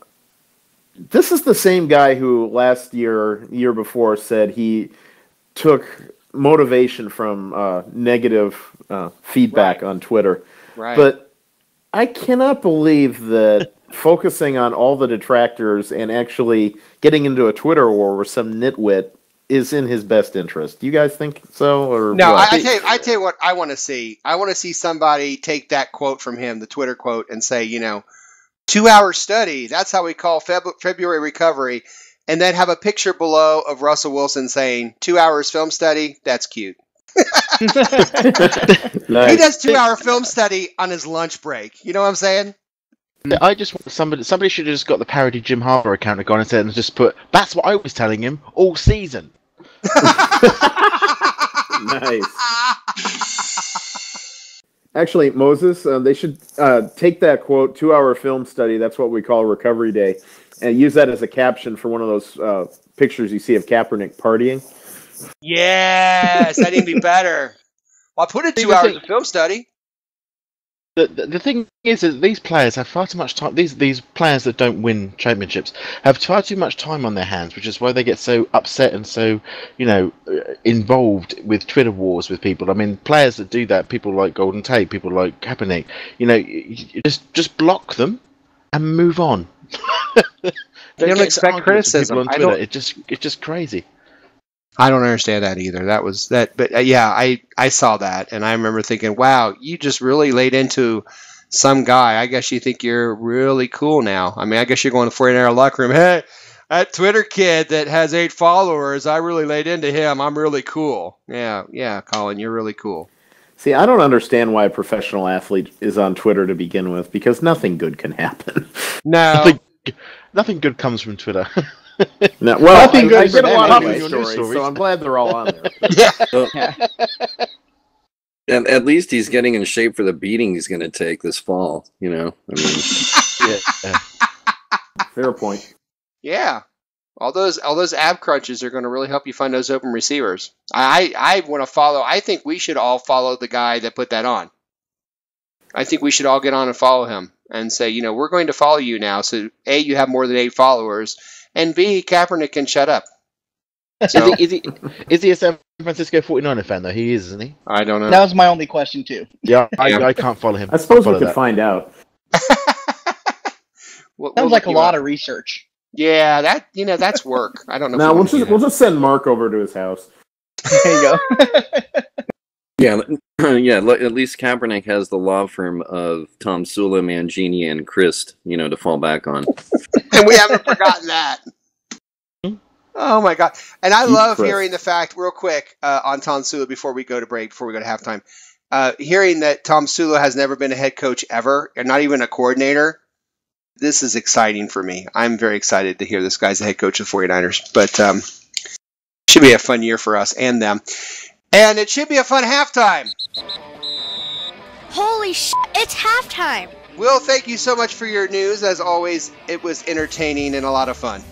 this is the same guy who last year before said he took motivation from negative feedback on Twitter. Right. But I cannot believe that focusing on all the detractors and actually getting into a Twitter war with some nitwit is in his best interest. Do you guys think so? Or no, what? I tell you what I want to see. I want to see somebody take that quote from him, the Twitter quote, and say, 2-hour study, that's how we call February recovery, and then have a picture below of Russell Wilson saying 2 hours film study. That's cute. Nice. He does 2-hour film study on his lunch break. You know what I'm saying? I just want somebody should have just got the parody Jim Harbaugh account and gone and just put, that's what I was telling him all season. Nice. Actually, Moses, they should take that quote, 2-hour film study, that's what we call Recovery Day, and use that as a caption for one of those pictures you see of Kaepernick partying. Yes, that'd even be better. Well, I put it 2 hours of film study. The thing is that these players have far too much time. These players that don't win championships have far too much time on their hands, which is why they get so upset and so, involved with Twitter wars with people. I mean, players that do that, people like Golden Tate, people like Kaepernick, you just block them and move on. They don't expect criticism. On Twitter. It's just crazy. I don't understand that either. That was that, but yeah, I saw that, and I remember thinking, wow, you just really laid into some guy. I guess you think you're really cool now. I mean, I guess you're going to the 49er locker room. Hey, that Twitter kid that has 8 followers, I really laid into him. I'm really cool. Yeah, Colin, you're really cool. See, I don't understand why a professional athlete is on Twitter to begin with, because nothing good can happen. No. Nothing good comes from Twitter. No, well, I get a lot of news stories, so I'm glad they're all on there. Yeah. And at least he's getting in shape for the beating he's going to take this fall. I mean, Yeah. Fair point. Yeah. All those ab crunches are going to really help you find those open receivers. I want to follow. I think we should all follow the guy that put that on. I think we should all get on and follow him and say, we're going to follow you now. So A, you have more than 8 followers, and B, Kaepernick can shut up. So, Is he a San Francisco 49er fan, though? He is, isn't he? I don't know. That was my only question, too. Yeah, I can't follow him. I suppose we could find out. Sounds like a lot of research. Yeah, that's work. I don't know. Now we'll just send Mark over to his house. There you go. yeah. At least Kaepernick has the law firm of Tom Sula, Mangini, and Christ, to fall back on. And we haven't forgotten that. Oh my God! And I love hearing the fact, real quick, on Tom Sula before we go to break, before we go to halftime. Hearing that Tom Sula has never been a head coach ever, and not even a coordinator. This is exciting for me. I'm very excited to hear this guy's the head coach of the 49ers. But should be a fun year for us and them. And it should be a fun halftime. Holy shit, it's halftime. Will, thank you so much for your news. As always, it was entertaining and a lot of fun.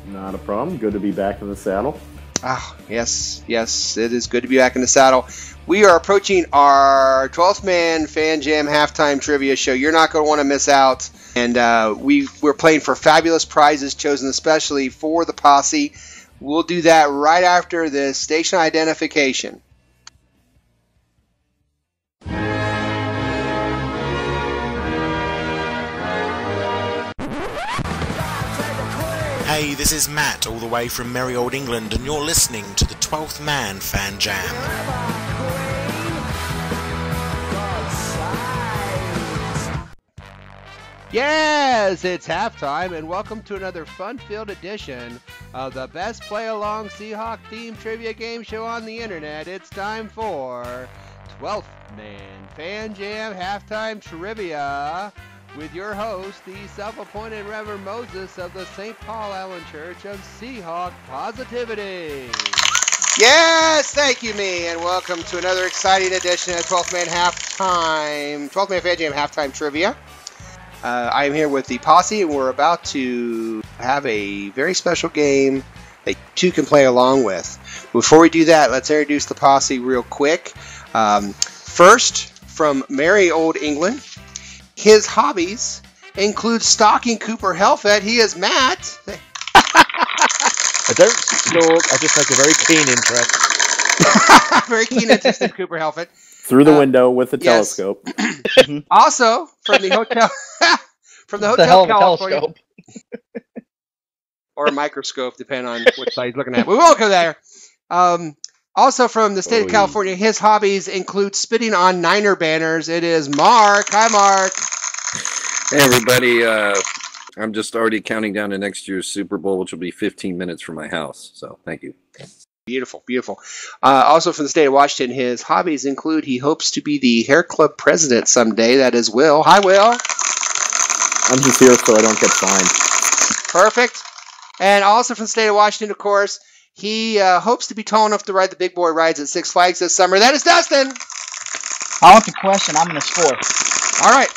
Not a problem. Good to be back in the saddle. Oh, yes, it is good to be back in the saddle. We are approaching our 12th Man Fan Jam halftime trivia show. You're not going to want to miss out. And we're playing for fabulous prizes chosen especially for the posse. We'll do that right after the station identification. Hey, this is Matt, all the way from merry old England, and you're listening to the 12th Man Fan Jam. Yes, it's halftime, and welcome to another fun-filled edition of the best play-along Seahawk-themed trivia game show on the internet. It's time for 12th Man Fan Jam Halftime Trivia with your host, the self-appointed Reverend Moses of the St. Paul Allen Church of Seahawk Positivity. Yes, thank you, me, and welcome to another exciting edition of 12th Man Fan Jam Halftime Trivia. I am here with the posse, and we're about to have a very special game that you two can play along with. Before we do that, let's introduce the posse real quick. First, from merry old England, his hobbies include stalking Cooper Helfet. He is Matt. I don't stalk, I just take a very keen interest. Very keen interest in Cooper Helfet. Through the window with the telescope. Also, from the hotel, Hotel California, or a microscope, depending on which side he's looking at. We won't go there. Also, from the state of California, his hobbies include spitting on Niner banners. It is Mark. Hi, Mark. Hey, everybody. I'm just already counting down to next year's Super Bowl, which will be 15 minutes from my house. So, thank you. Beautiful, beautiful. Also from the state of Washington, his hobbies include he hopes to be the hair club president someday. That is Will. Hi, Will. I'm just here so I don't get fined. Perfect. And also from the state of Washington, of course, he hopes to be tall enough to ride the big boy rides at Six Flags this summer. That is Dustin. I want the question. I'm going to score. All right.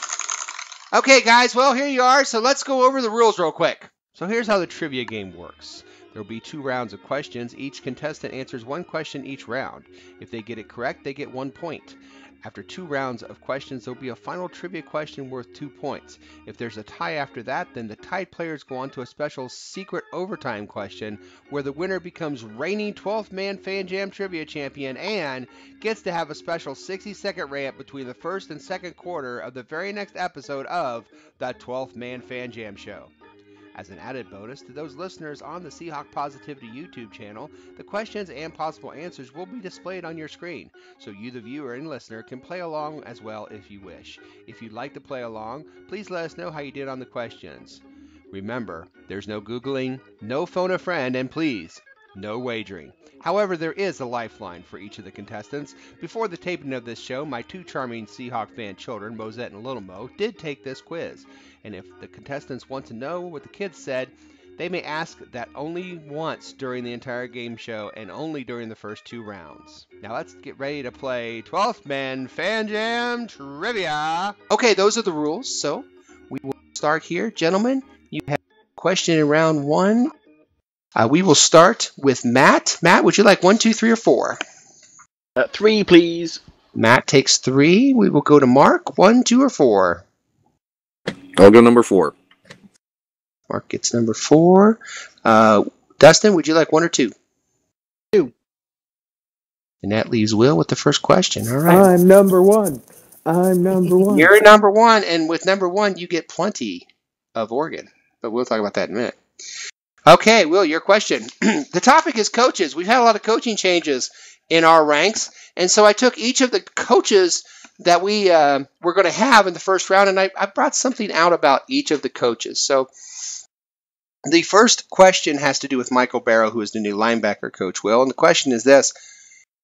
Okay, guys. Well, here you are. So let's go over the rules real quick. So here's how the trivia game works. There will be 2 rounds of questions. Each contestant answers 1 question each round. If they get it correct, they get 1 point. After 2 rounds of questions, there will be a final trivia question worth 2 points. If there's a tie after that, then the tied players go on to a special secret overtime question where the winner becomes reigning 12th Man Fan Jam Trivia Champion and gets to have a special 60-second rant between the first and second quarter of the very next episode of the 12th Man Fan Jam Show. As an added bonus to those listeners on the Seahawk Positivity YouTube channel, the questions and possible answers will be displayed on your screen, so you, the viewer and listener, can play along as well if you wish. If you'd like to play along, please let us know how you did on the questions. Remember, there's no Googling, no phone a friend, and please, no wagering. However, there is a lifeline for each of the contestants. Before the taping of this show, my 2 charming Seahawk fan children, Mosette and Little Mo, did take this quiz. And if the contestants want to know what the kids said, they may ask that only once during the entire game show and only during the first 2 rounds. Now let's get ready to play 12th Man Fan Jam Trivia. Okay, those are the rules. So we will start here. Gentlemen, you have a question in round 1. We will start with Matt. Matt, would you like 1, 2, 3, or 4? 3, please. Matt takes 3. We will go to Mark. 1, 2, or 4? I'll go number 4. Mark gets number 4. Dustin, would you like 1 or 2? 2. And that leaves Will with the first question. All right. I'm number 1. I'm number 1. You're number 1, and with number 1, you get plenty of Oregon. But we'll talk about that in a minute. Okay, Will, your question. The topic is coaches. We've had a lot of coaching changes in our ranks, and so I took each of the coaches that we were going to have in the first round, and I brought something out about each of the coaches. So the first question has to do with Michael Barrow, who is the new linebacker coach, Will. And the question is this: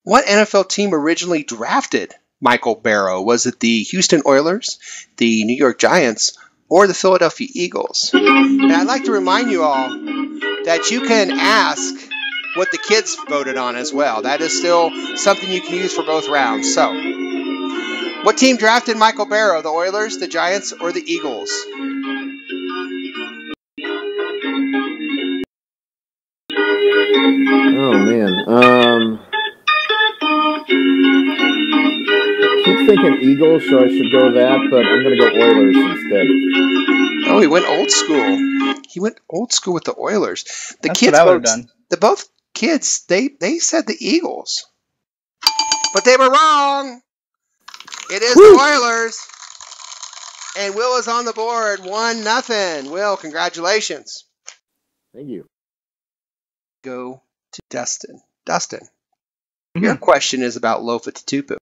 what NFL team originally drafted Michael Barrow? Was it the Houston Oilers, the New York Giants, or the Philadelphia Eagles? And I'd like to remind you all that you can ask what the kids voted on as well. That is still something you can use for both rounds. So, what team drafted Michael Barrow? The Oilers, the Giants, or the Eagles? Oh, man. I keep thinking Eagles, so I should go that, but I'm going to go Oilers instead. Oh, he went old school. He went old school with the Oilers. That's kids what I would have done. Both kids, they said the Eagles. But they were wrong. It is the Oilers. And Will is on the board. 1-0. Will, congratulations. Thank you. Go to Dustin. Dustin, your question is about Lofa Tatupu.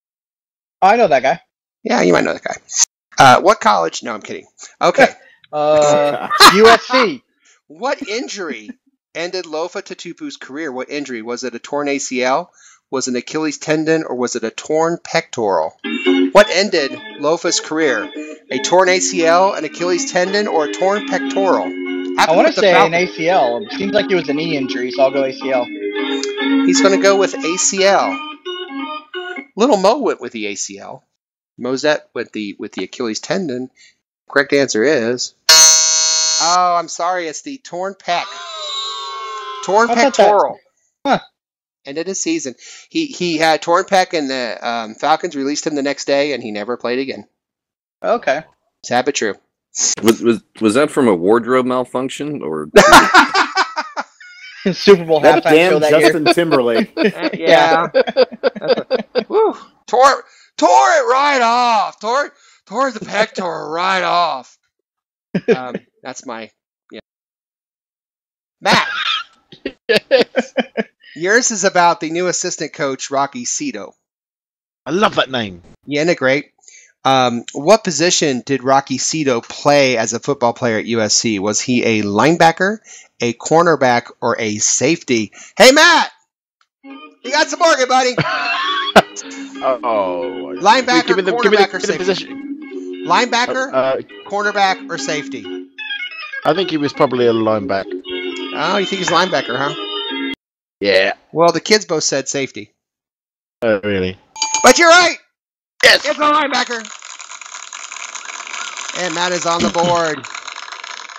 Oh, I know that guy. Yeah, you might know that guy. What college? No, I'm kidding. Okay. USC. What injury ended Lofa Tatupu's career? What injury? Was it a torn ACL? Was it an Achilles tendon? Or was it a torn pectoral? What ended Lofa's career? A torn ACL, an Achilles tendon, or a torn pectoral? I want to say an ACL. It seems like it was a knee injury, so I'll go ACL. He's going to go with ACL. Little Mo went with the ACL. Mosette with the Achilles tendon. Correct answer is... Oh, I'm sorry. It's the torn pec. Torn pectoral. Huh. Ended his season. He had torn pec, and the Falcons released him the next day, and he never played again. Okay. Sad but true. Was that from a wardrobe malfunction or? Super Bowl halftime show that Justin Timberlake. Yeah. Woo. Tore it right off. Tore the pectoral right off. That's my Matt. Yours is about the new assistant coach, Rocky Cito. I love that name. Yeah, isn't it great? What position did Rocky Cito play as a football player at USC? Was he a linebacker, a cornerback, or a safety? Hey, Matt! You got some Oregon, buddy. Linebacker, cornerback, or safety? position. Linebacker, cornerback, or safety? I think he was probably a linebacker. Oh, you think he's linebacker, huh? Yeah. Well, the kids both said safety. Oh, really? But you're right! Yes! It's a linebacker! And Matt is on the board.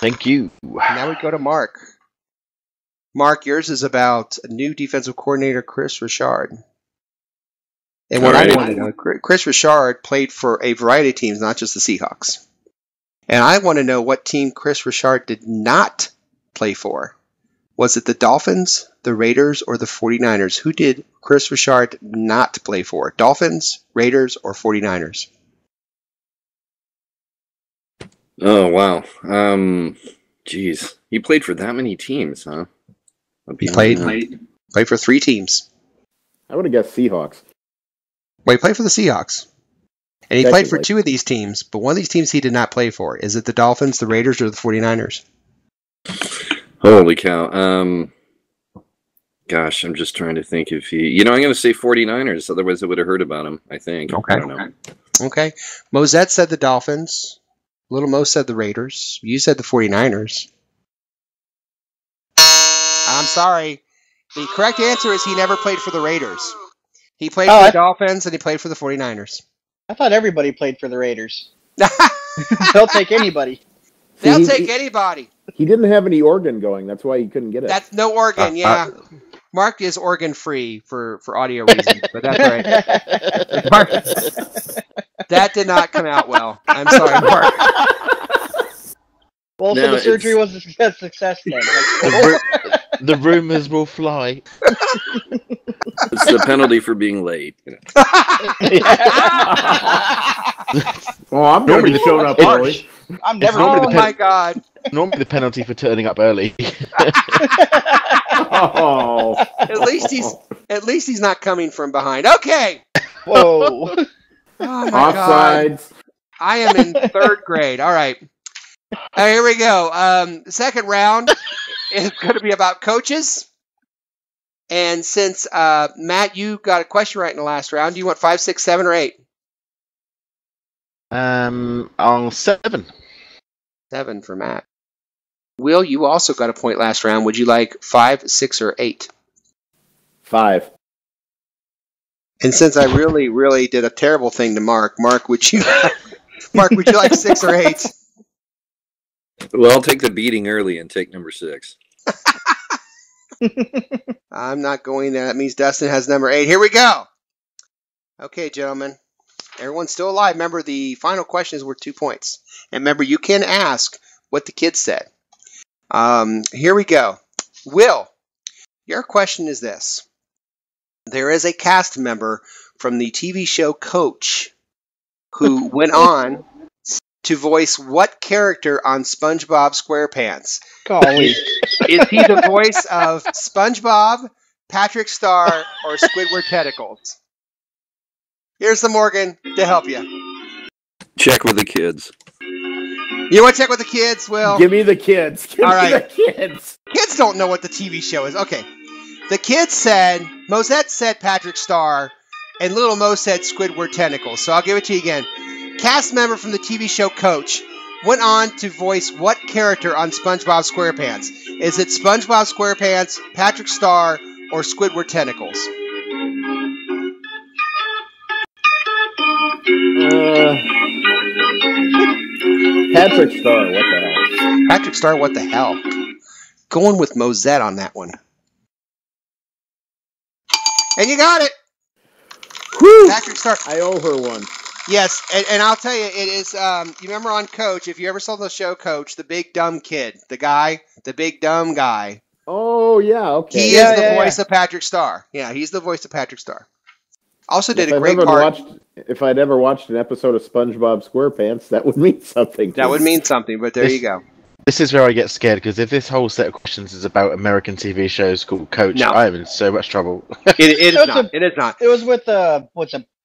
Thank you. Now we go to Mark. Mark, yours is about new defensive coordinator Chris Richard. And what I want to know, Chris Richard played for a variety of teams, not just the Seahawks. And I want to know what team Chris Richard did not play for. Was it the Dolphins, the Raiders, or the 49ers? Who did Chris Richard not play for? Dolphins, Raiders, or 49ers? Oh, wow. Geez. He played for that many teams, huh? He played for 3 teams. I would have guessed Seahawks. Well, he played for the Seahawks. And he played for 2 of these teams, but one of these teams he did not play for. Is it the Dolphins, the Raiders, or the 49ers? Holy cow. Gosh, I'm just trying to think if he... I'm going to say 49ers, otherwise I would have heard about him, I think. Okay. I don't know. Okay. Mosette said the Dolphins. Little Mo said the Raiders. You said the 49ers. I'm sorry. The correct answer is he never played for the Raiders. He played for the Dolphins and he played for the 49ers. I thought everybody played for the Raiders. They'll take anybody. They'll take anybody. He didn't have any organ going. That's why he couldn't get it. That's no organ, yeah. Mark is organ free for audio reasons, but that's all right. Mark, that did not come out well. I'm sorry, Mark. Well, so the surgery was a success then. The rumors will fly. It's the penalty for being late. Oh, I'm going to be showing up early. I'm never. Oh my God! Normally the penalty for turning up early. Oh. At least he's not coming from behind. Okay. Whoa. Oh my Offsides. God. I am in 3rd grade. All right. Here we go. The second round is going to be about coaches. And since, Matt, you got a question right in the last round, do you want 5, 6, 7, or 8? On 7. 7 for Matt. Will, you also got a point last round. Would you like 5, 6, or 8? 5. And since I really, really did a terrible thing to Mark, would you like 6 or 8? Well, I'll take the beating early and take number 6. I'm not going there. That means Dustin has number 8. Here we go. Okay, gentlemen. Everyone's still alive. Remember, the final question is worth 2 points. And remember, you can ask what the kids said. Here we go. Will, your question is this. There is a cast member from the TV show Coach who went on to voice what character on SpongeBob SquarePants? Golly. Is he the voice of SpongeBob, Patrick Star, or Squidward Tentacles? Here's the Morgan to help you. Check with the kids. You want to check with the kids, Will? Give me the kids. Give All me right. the kids. Kids don't know what the TV show is. Okay. The kids said, Mosette said Patrick Star, and Little Mo said Squidward Tentacles. So I'll give it to you again. Cast member from the TV show Coach went on to voice what character on SpongeBob SquarePants? Is it SpongeBob SquarePants, Patrick Star, or Squidward Tentacles? Patrick Star, what the hell? Patrick Star, what the hell? Going with Mosette on that one. And you got it! Whew. Patrick Star. I owe her one. Yes, and I'll tell you, it is, you remember on Coach, if you ever saw the show Coach, the big dumb kid, the big dumb guy. Oh, yeah, okay. He is the voice of Patrick Star. Yeah, he's the voice of Patrick Star. Also did a great part. If I'd ever watched an episode of SpongeBob SquarePants, that would mean something. That would mean something, but there you go. This is where I get scared, because if this whole set of questions is about American TV shows called Coach, I'm in so much trouble. It is not. It is not. It was with,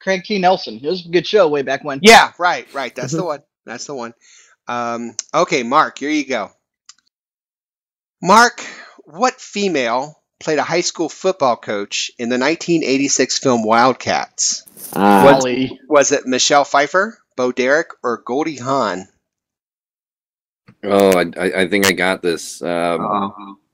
Craig T. Nelson. It was a good show way back when. Yeah, right. That's the one. That's the one. Okay, Mark, here you go. Mark, what female played a high school football coach in the 1986 film Wildcats? Was it Michelle Pfeiffer, Bo Derek, or Goldie Hawn? Oh, I think I got this.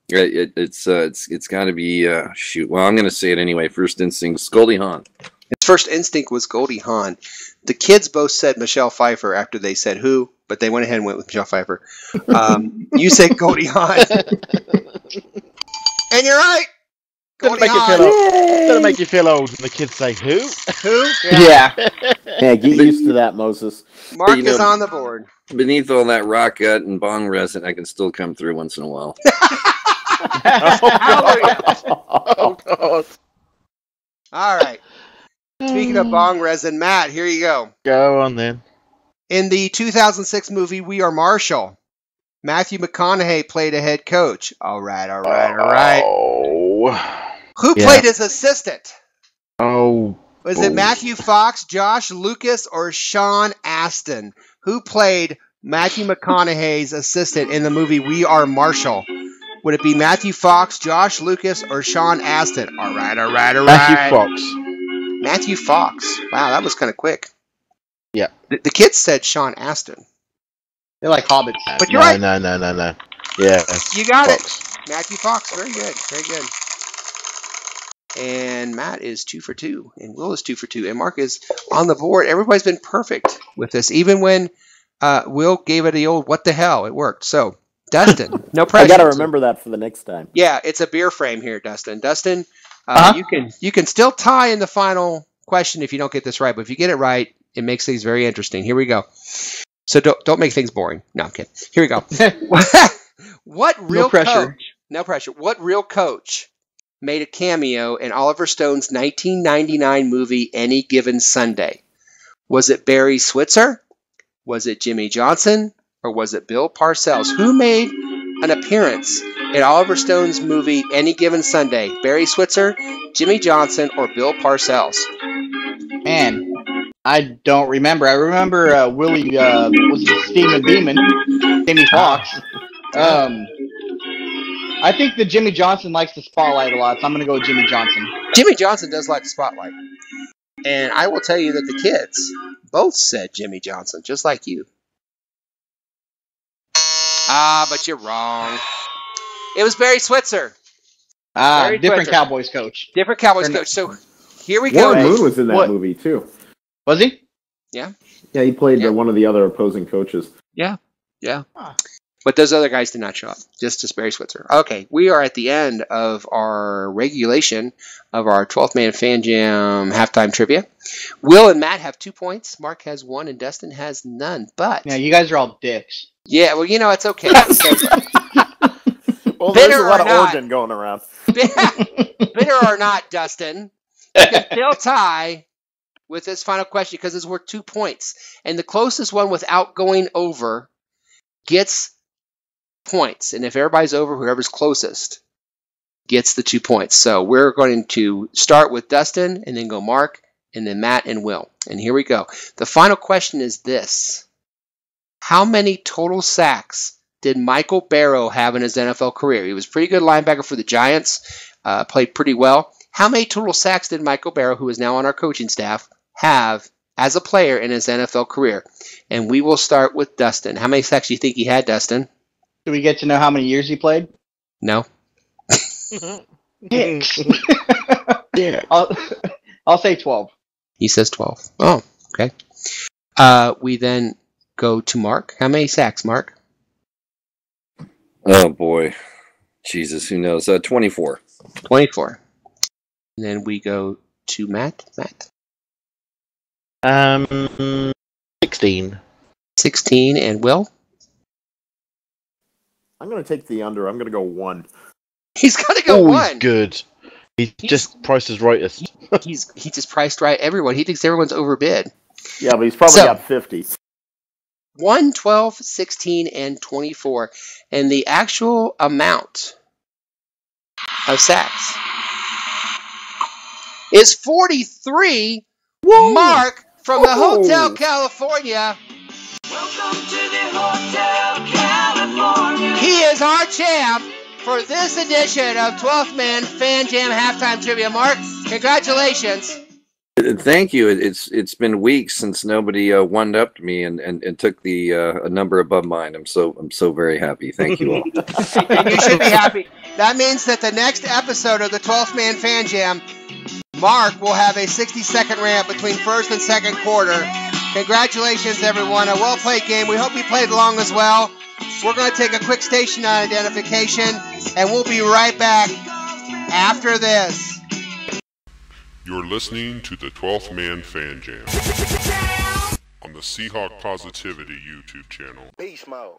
It's got to be shoot. Well, I'm going to say it anyway. First instinct, Goldie Hawn. His first instinct was Goldie Hawn. The kids both said Michelle Pfeiffer after they said who, but they went ahead and went with Michelle Pfeiffer. You said Goldie Hawn, and you're right. Goldie Hawn. Gonna make you feel old when the kids say who? Who? Yeah. Yeah, get used to that, Moses. Mark is on the board. Beneath all that rock gut and bong resin, I can still come through once in a while. Oh, God. All right. Speaking of bong resin, Matt, here you go. Go on then. In the 2006 movie We Are Marshall, Matthew McConaughey played a head coach. All right. Oh. Who played his assistant? Oh. Was it Matthew Fox, Josh Lucas, or Sean Astin? Who played Matthew McConaughey's assistant in the movie We Are Marshall? Would it be Matthew Fox, Josh Lucas, or Sean Astin? All right. Matthew Fox. Matthew Fox. Wow, that was kind of quick. Yeah. The kids said Sean Astin. They're like hobbits. But you're right. No. Yeah. You got Fox. it. Matthew Fox. Very good. And Matt is 2 for 2. And Will is 2 for 2. And Mark is on the board. Everybody's been perfect with this. Even when Will gave it the old what the hell, it worked. So, Dustin, no pressure. I got to remember that for the next time. Yeah, it's a beer frame here, Dustin. Dustin, you can still tie in the final question if you don't get this right. But if you get it right, it makes things very interesting. Here we go. So don't make things boring. No, I'm kidding. Here we go. No pressure. What real coach made a cameo in Oliver Stone's 1999 movie Any Given Sunday? Was it Barry Switzer? Was it Jimmy Johnson? Or was it Bill Parcells? Who made an appearance in Oliver Stone's movie Any Given Sunday? Barry Switzer, Jimmy Johnson, or Bill Parcells? Man, I don't remember. I remember Willie was Steamin' Beeman, Jamie Foxx. I think that Jimmy Johnson likes the spotlight a lot, so I'm going to go with Jimmy Johnson. Jimmy Johnson does like the spotlight. And I will tell you that the kids both said Jimmy Johnson, just like you. But you're wrong. It was Barry Switzer. Different Cowboys coach. Different Cowboys coach. So here we go. Warren Moon was in that movie, too. Was he? Yeah. Yeah, he played one of the other opposing coaches. Yeah. But those other guys did not show up. Just Barry Switzer. Okay, we are at the end of our regulation of our 12th Man Fan Jam halftime trivia. Will and Matt have 2 points. Mark has 1 and Dustin has none. But yeah, you guys are all dicks. Yeah, well, it's okay. Well, there's a lot of Oregon going around. Bitter or not, Dustin, you can still tie with this final question because it's worth 2 points. And the closest one without going over gets points. And if everybody's over, whoever's closest gets the 2 points. So we're going to start with Dustin and then go Mark and then Matt and Will. And here we go. The final question is this. How many total sacks did Michael Barrow have in his NFL career? He was a pretty good linebacker for the Giants, played pretty well. How many total sacks did Michael Barrow, who is now on our coaching staff, have as a player in his NFL career? And we will start with Dustin. How many sacks do you think he had, Dustin? Do we get to know how many years he played? No. Dicks. Yeah. I'll say 12. He says 12. Oh, okay. We then go to Mark. How many sacks, Mark? Oh, boy. Jesus, who knows? 24. 24. And then we go to Matt. 16. 16. And Will? I'm going to take the under. I'm going to go 1. He's going to go 1. He's good. He's just priced his rightest. He just priced right everyone. He thinks everyone's overbid. Yeah, but he's probably got 50. 1, 12, 16, and 24. And the actual amount of sacks is 43. Whoa. Mark from the Hotel California. Welcome to the Hotel California. He is our champ for this edition of 12th Man Fan Jam Halftime Trivia. Mark, congratulations. Thank you. It's been weeks since nobody one-upped me and took the a number above mine. I'm so very happy. Thank you all. And you should be happy. That means that the next episode of the 12th Man Fan Jam, Mark will have a 60-second rant between first and second quarter. Congratulations, everyone. A well-played game. We hope you played along as well. We're going to take a quick station identification, and we'll be right back after this. You're listening to the 12th Man Fan Jam on the Seahawk Positivity YouTube channel. Beast mode.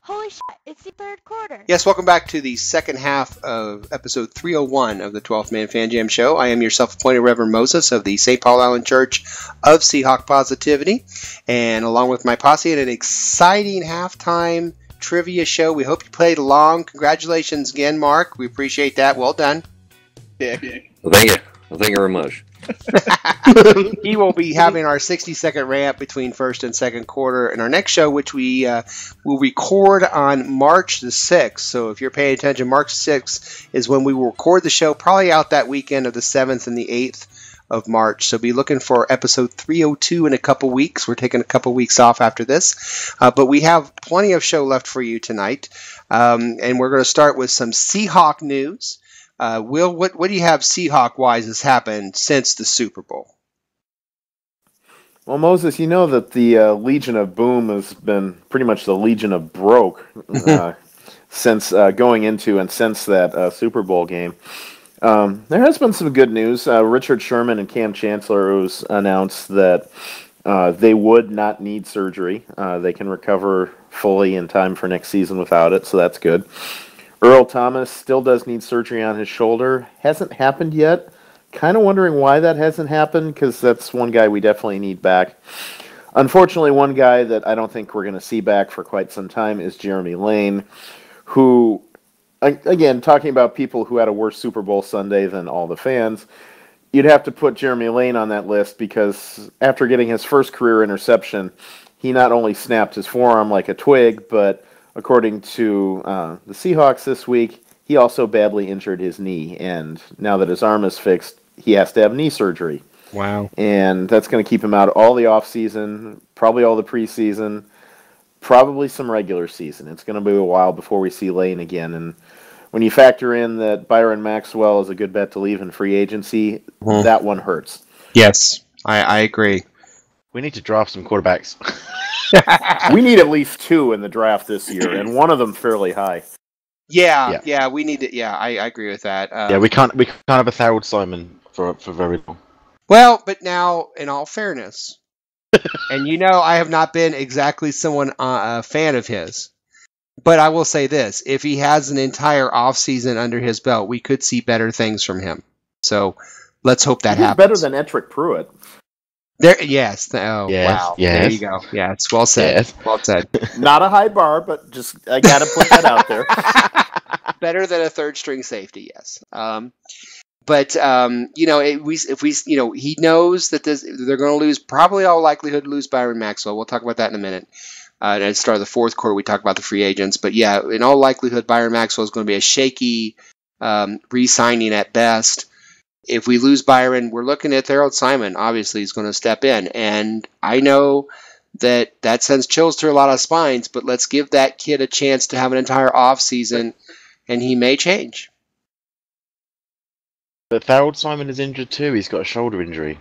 Holy shit, it's the third quarter. Yes, welcome back to the second half of episode 301 of the 12th Man Fan Jam Show. I am your self-appointed Reverend Moses of the St. Paul Island Church of Seahawk Positivity, and along with my posse in an exciting halftime trivia show. We hope you played along. Congratulations again, Mark. We appreciate that. Well done. Yeah. Well, thank you. Well, thank you very much. He will be having our 60-second rant between first and second quarter in our next show, which we will record on March the 6th. So if you're paying attention, March 6th is when we will record the show, probably out that weekend of the 7th and the 8th of March. So be looking for episode 302 in a couple weeks. We're taking a couple weeks off after this. But we have plenty of show left for you tonight. And we're going to start with some Seahawk news. Will, what do you have Seahawk-wise has happened since the Super Bowl? Well, Moses, you know that the Legion of Boom has been pretty much the Legion of Broke since going into and since that Super Bowl game. There has been some good news. Richard Sherman and Cam Chancellor announced that they would not need surgery. They can recover fully in time for next season without it, so that's good. Earl Thomas still does need surgery on his shoulder. Hasn't happened yet. Kind of wondering why that hasn't happened, because that's one guy we definitely need back. Unfortunately, one guy that I don't think we're going to see back for quite some time is Jeremy Lane, who, again, talking about people who had a worse Super Bowl Sunday than all the fans, you'd have to put Jeremy Lane on that list because after getting his first career interception, he not only snapped his forearm like a twig, but according to the Seahawks this week, he also badly injured his knee, and now that his arm is fixed, he has to have knee surgery. Wow. And that's going to keep him out all the offseason, probably all the preseason, probably some regular season. It's going to be a while before we see Lane again, and when you factor in that Byron Maxwell is a good bet to leave in free agency, that one hurts. Yes, I agree. We need to draft some quarterbacks. We need at least two in the draft this year, and one of them fairly high. Yeah, we need to. Yeah, I agree with that. We can't have a Harold Simon for very long. Well, but now, in all fairness, and you know, I have not been exactly a fan of his, but I will say this: if he has an entire offseason under his belt, we could see better things from him. So let's hope that happens. Better than Ettrick Pruitt. Yes. Oh, yes. Wow. Yes. There you go. Yeah, it's well said. Yes. Well said. Not a high bar, but just I got to put that out there. Better than a third string safety, yes. But you know, if we, you know, he knows that they're going to lose, probably all likelihood lose Byron Maxwell. We'll talk about that in a minute. At the start of the fourth quarter, we talk about the free agents. But yeah, in all likelihood, Byron Maxwell is going to be a shaky re-signing at best. If we lose Byron, we're looking at Harold Simon. Obviously, he's going to step in. And I know that sends chills to a lot of spines, but let's give that kid a chance to have an entire offseason, and he may change. But Harold Simon is injured too. He's got a shoulder injury.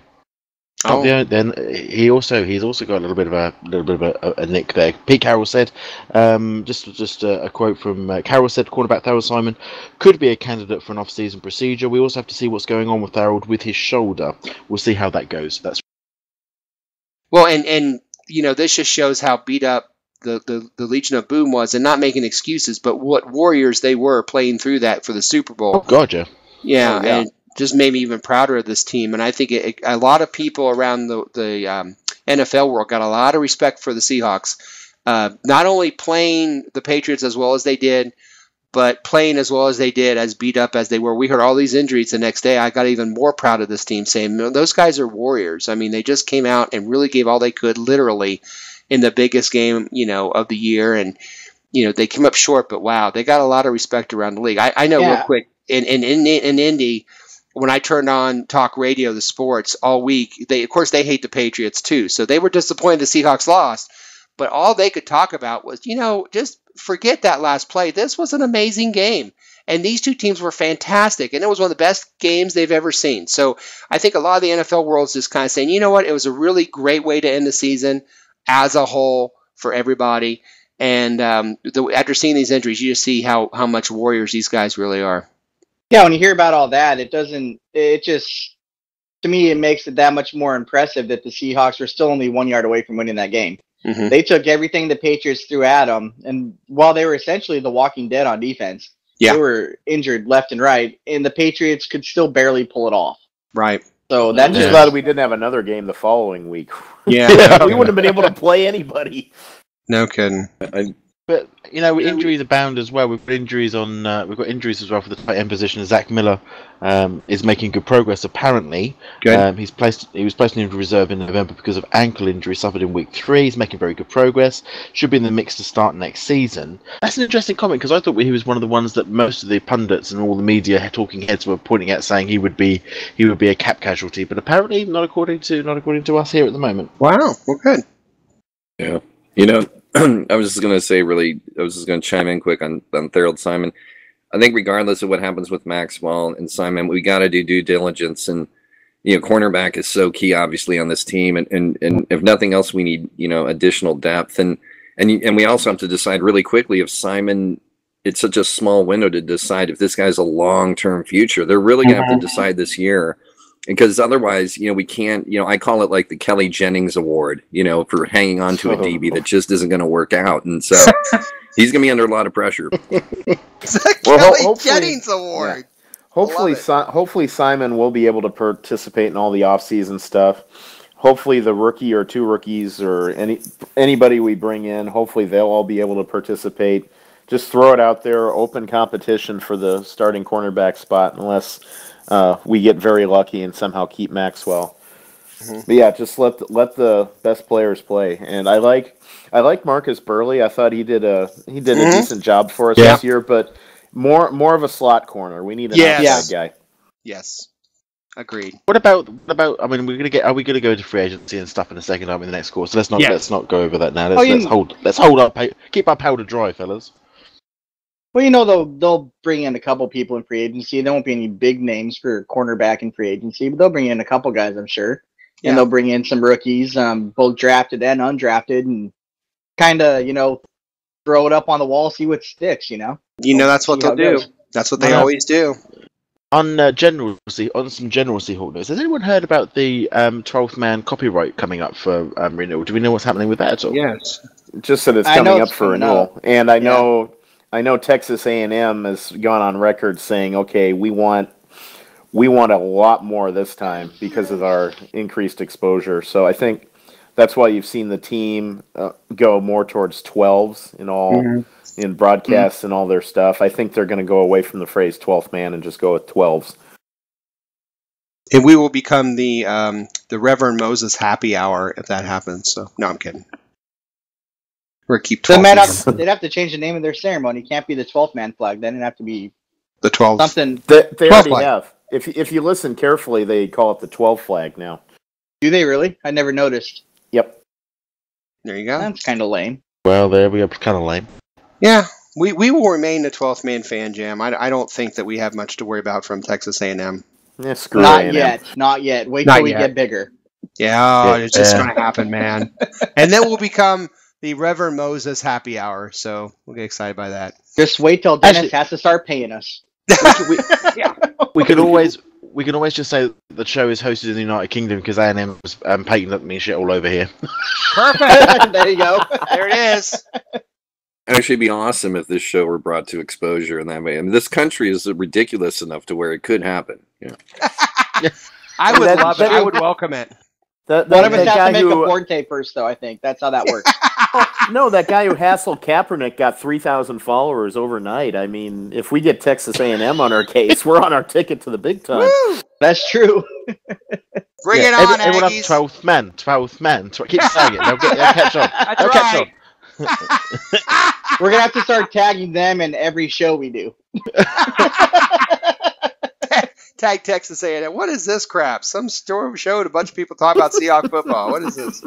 Oh. Then he's also got a little bit of a nick there. Pete Carroll said, just a quote from Carroll said, quarterback Harold Simon could be a candidate for an off-season procedure. We also have to see what's going on with Harold with his shoulder. We'll see how that goes. That's well, and you know, this just shows how beat up the Legion of Boom was, and not making excuses, but what warriors they were playing through that for the Super Bowl. Oh, God, yeah. Yeah, and just made me even prouder of this team. And I think a lot of people around the NFL world got a lot of respect for the Seahawks, not only playing the Patriots as well as they did, but playing as well as they did, as beat up as they were. We heard all these injuries the next day. I got even more proud of this team, saying, those guys are warriors. I mean, they just came out and really gave all they could, literally, in the biggest game, of the year. And, they came up short, but wow, they got a lot of respect around the league. I know real quick, in Indy, when I turned on talk radio, the sports, all week, they hate the Patriots too. So they were disappointed the Seahawks lost. But all they could talk about was, just forget that last play. This was an amazing game. And these two teams were fantastic. And it was one of the best games they've ever seen. So I think a lot of the NFL world is just kind of saying, you know what? It was a really great way to end the season as a whole for everybody. And after seeing these injuries, you just see how much warriors these guys really are. Yeah, when you hear about all that, to me, it makes it that much more impressive that the Seahawks were still only 1 yard away from winning that game. Mm-hmm. They took everything the Patriots threw at them, and while they were essentially the Walking Dead on defense, they were injured left and right, and the Patriots could still barely pull it off. Right. So I'm just glad we didn't have another game the following week. Yeah. We wouldn't have been able to play anybody. No kidding. But injuries abound as well. We've got injuries as well for the tight end position. Zach Miller is making good progress. Apparently, he was placed in injury reserve in November because of ankle injury suffered in week 3. He's making very good progress. Should be in the mix to start next season. That's an interesting comment because I thought he was one of the ones that most of the pundits and all the media talking heads were pointing at, saying he would be a cap casualty. But apparently, not according to us here at the moment. Wow. Well, good. Yeah. I was just going to chime in quick on Thurl Simon. I think regardless of what happens with Maxwell and Simon, we got to do due diligence. And, cornerback is so key, obviously, on this team. And if nothing else, we need, additional depth. And we also have to decide really quickly if Simon, it's such a small window to decide if this guy's a long-term future. They're really going to have to decide this year. Because otherwise, we can't, I call it like the Kelly Jennings Award, for hanging on to a DB that just isn't going to work out. And so he's going to be under a lot of pressure. It's the Kelly Jennings Award. Yeah. Hopefully Simon will be able to participate in all the off-season stuff. Hopefully the rookie or two rookies or anybody we bring in, hopefully they'll all be able to participate. Just throw it out there, open competition for the starting cornerback spot unless... we get very lucky and somehow keep Maxwell. Mm-hmm. But yeah, just let the best players play. And I like Marcus Burley. I thought he did a decent job for us this year, but more of a slot corner. We need an outside guy. Yes. Agreed. What about? I mean, are we gonna go to free agency and stuff in a second? In the next course. So let's not go over that now. Let's hold up. Keep our powder dry, fellas. Well, they'll bring in a couple people in free agency. There won't be any big names for cornerback in free agency, but they'll bring in a couple guys, I'm sure. Yeah. And they'll bring in some rookies, both drafted and undrafted, and kind of, throw it up on the wall, see what sticks, that's what they'll do. That's what they always do. On some general Seahawk news, has anyone heard about the 12th man copyright coming up for renewal? Do we know what's happening with that at all? Yes. Just that it's coming up for renewal. And I know Texas A&M has gone on record saying, okay, we want a lot more this time because of our increased exposure. So I think that's why you've seen the team go more towards 12s in broadcasts and all their stuff. I think they're going to go away from the phrase 12th man and just go with 12s. And we will become the Reverend Moses happy hour if that happens. So no, I'm kidding. Or keep 12. They'd have to change the name of their ceremony. It can't be the 12th man flag. Then it'd have to be the 12th. Something. They already flag. Have. If you listen carefully, they call it the 12 flag now. Do they really? I never noticed. Yep. There you go. That's kind of lame. Well, there we go. Kind of lame. Yeah, we will remain the 12th man fan jam. I don't think that we have much to worry about from Texas A&M. Yeah, screw Not A&M. Not yet. Wait till we get bigger. Yeah, it's just going to happen, man. And then we'll become the Reverend Moses happy hour. So we'll get excited by that. Just wait till Dennis has to start paying us. We can always just say the show is hosted in the United Kingdom because A&M was patented me shit all over here. Perfect. There you go. There it is. It'd actually be awesome if this show were brought to exposure in that way. I mean, this country is ridiculous enough to where it could happen. Yeah. I would love it. I would welcome it. One of us has to make a board tape first, though, I think. That's how that works. No, that guy who hassled Kaepernick got 3,000 followers overnight. I mean, if we get Texas A&M on our case, we're on our ticket to the big time. Woo! That's true. Bring it on, everyone Aggies. have 12th man. 12th man. Keep saying it. They'll catch on. That's They'll catch on. We're going to have to start tagging them in every show we do. Tag Texas A&M. What is this crap? Some show with a bunch of people talking about Seahawk football. What is this?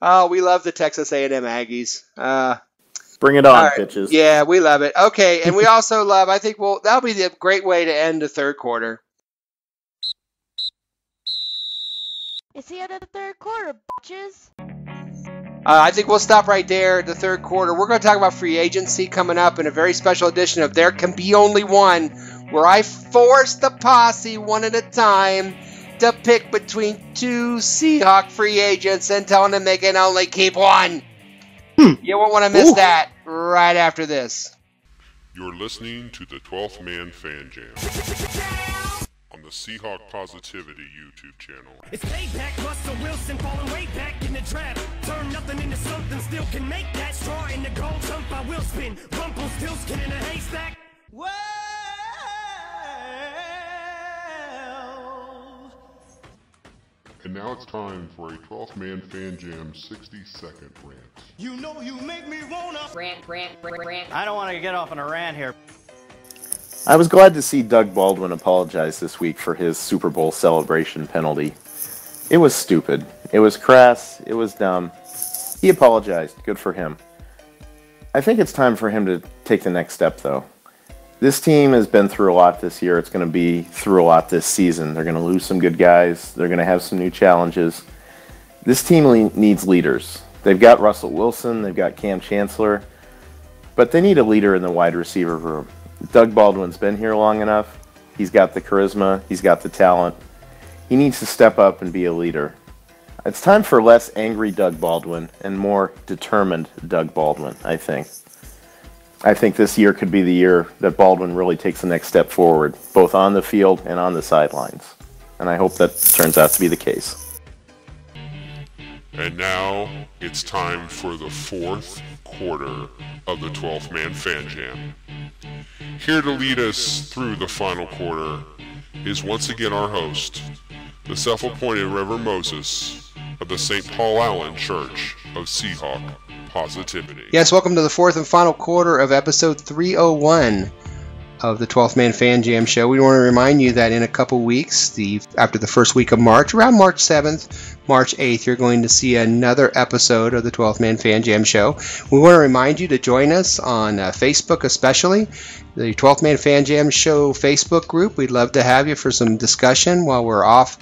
Oh, we love the Texas A&M Aggies. Bring it on, right. bitches. Yeah, we love it. Okay, and we also love, I think, that'll be the great way to end the third quarter. It's the end of the third quarter, bitches. I think we'll stop right there at the third quarter. We're going to talk about free agency coming up in a very special edition of There Can Be Only One, where I force the posse one at a time to pick between two Seahawk free agents and telling them they can only keep one. You won't want to miss that right after this. You're listening to the 12th Man Fan Jam on the Seahawk Positivity YouTube channel. It's payback, Russell Wilson falling way back in the trap. Turn nothing into something, still can make that straw in the gold jump. I will spin, rumple still skin in a haystack. Whoa! And now it's time for a 12th Man Fan Jam 60-second rant. You know you make me wanna rant. I don't want to get off on a rant here. I was glad to see Doug Baldwin apologize this week for his Super Bowl celebration penalty. It was stupid. It was crass. It was dumb. He apologized. Good for him. I think it's time for him to take the next step, though. This team has been through a lot this year. It's going to be through a lot this season. They're going to lose some good guys. They're going to have some new challenges. This team needs leaders. They've got Russell Wilson. They've got Cam Chancellor. But they need a leader in the wide receiver room. Doug Baldwin's been here long enough. He's got the charisma. He's got the talent. He needs to step up and be a leader. It's time for less angry Doug Baldwin and more determined Doug Baldwin, I think. I think this year could be the year that Baldwin really takes the next step forward, both on the field and on the sidelines. And I hope that turns out to be the case. And now it's time for the fourth quarter of the 12th Man Fan Jam. Here to lead us through the final quarter is once again our host, the self-appointed Reverend Moses of the St. Paul Allen Church of Seahawk Positivity. Yes, welcome to the fourth and final quarter of episode 301 of the 12th Man Fan Jam Show. We want to remind you that in a couple weeks, after the first week of March, around March 7th, March 8th, you're going to see another episode of the 12th Man Fan Jam Show. We want to remind you to join us on Facebook especially, the 12th Man Fan Jam Show Facebook group. We'd love to have you for some discussion while we're off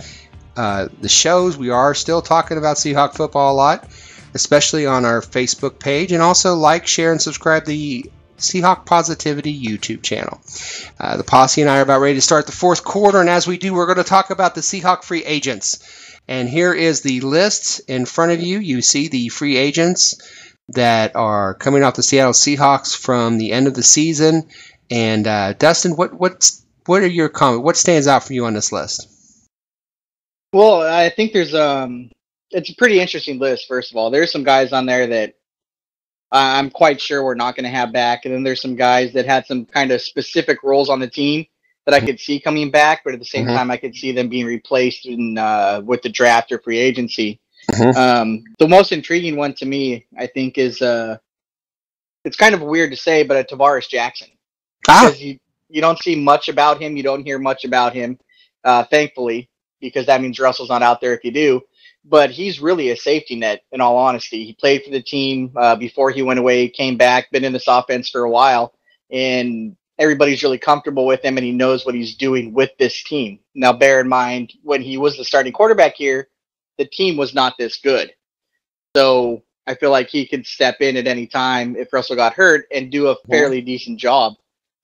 the shows. We are still talking about Seahawk football a lot, especially on our Facebook page, and also like, share, and subscribe to the Seahawk Positivity YouTube channel. The posse and I are about ready to start the fourth quarter, and as we do, we're going to talk about the Seahawk free agents. And here is the list in front of you. You see the free agents that are coming off the Seattle Seahawks from the end of the season. And Dustin, what are your comments? What stands out for you on this list? Well, I think there's it's a pretty interesting list. First of all, there's some guys on there that I'm quite sure we're not going to have back, and then there's some guys that had some kind of specific roles on the team that I could see coming back, but at the same time, I could see them being replaced with the draft or free agency. The most intriguing one to me, I think, is it's kind of weird to say, but Tavares Jackson. Because you don't see much about him, you don't hear much about him, thankfully, because that means Russell's not out there if you do. But he's really a safety net, in all honesty. He played for the team before he went away, came back, been in this offense for a while, and everybody's really comfortable with him, and he knows what he's doing with this team. Now, bear in mind, when he was the starting quarterback here, the team was not this good. So I feel like he could step in at any time if Russell got hurt and do a fairly decent job.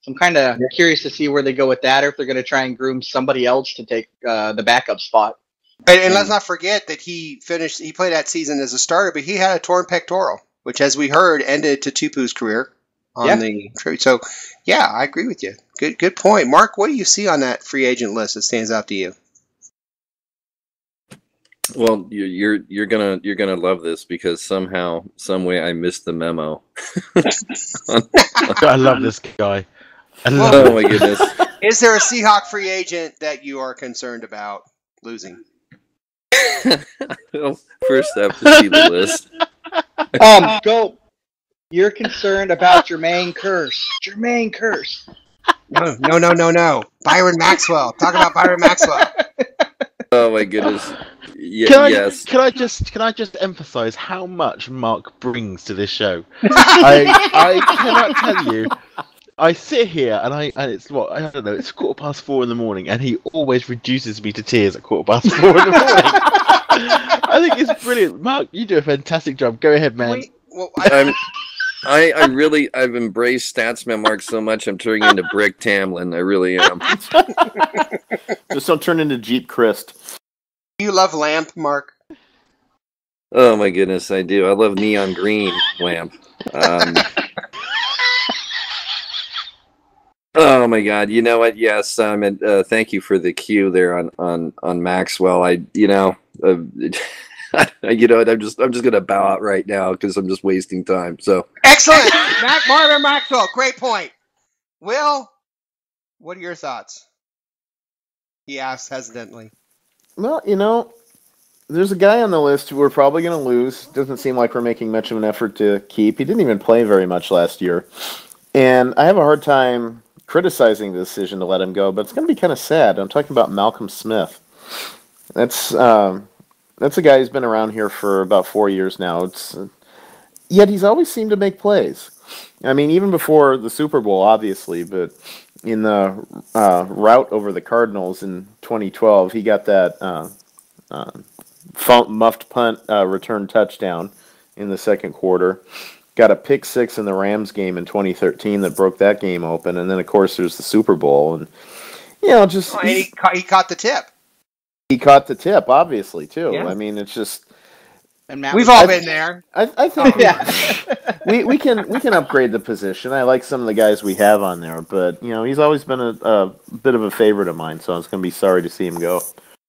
So I'm kind of curious to see where they go with that, or if they're going to try and groom somebody else to take the backup spot. And let's not forget that he played that season as a starter, but he had a torn pectoral, which, as we heard, ended Tupu's career on the trade. So, yeah, I agree with you. Good point. Mark, what do you see on that free agent list that stands out to you? Well, you're gonna love this because somehow, some way, I missed the memo. I love this guy. Oh my goodness! Is there a Seahawk free agent that you are concerned about losing? Well, first, I have to see the list. Go. You're concerned about Jermaine Curse. Jermaine Curse. No. Byron Maxwell. Talk about Byron Maxwell. Oh my goodness! Yes. Can I just emphasize how much Mark brings to this show? I cannot tell you. I sit here and it's what, I don't know, it's 4:15 in the morning, and he always reduces me to tears at 4:15 in the morning. I think it's brilliant. Mark, you do a fantastic job. Go ahead, man. I've embraced Statsman Mark so much, I'm turning into Brick Tamlin. I really am. Just don't turn into Jeep Christ. You love Lamp, Mark? Oh my goodness, I do. I love neon green lamp. Oh my God! You know what? Yes, Simon. Thank you for the cue there on Maxwell. I'm just gonna bow out right now because I'm just wasting time. So excellent, Marvin Maxwell. Great point. Will, what are your thoughts? He asks hesitantly. Well, there's a guy on the list who we're probably going to lose. Doesn't seem like we're making much of an effort to keep. He didn't even play very much last year, and I have a hard time criticizing the decision to let him go, but it's going to be kind of sad. I'm talking about Malcolm Smith. That's a guy who's been around here for about 4 years now. Yet he's always seemed to make plays. I mean, even before the Super Bowl, obviously, but in the rout over the Cardinals in 2012, he got that muffed punt return touchdown in the second quarter. Got a pick six in the Rams game in 2013 that broke that game open, and then of course there's the Super Bowl, and he caught the tip. He caught the tip, obviously too. Yeah. I mean, it's just we've all been there. I think we can upgrade the position. I like some of the guys we have on there, but he's always been a bit of a favorite of mine, so I was going to be sorry to see him go.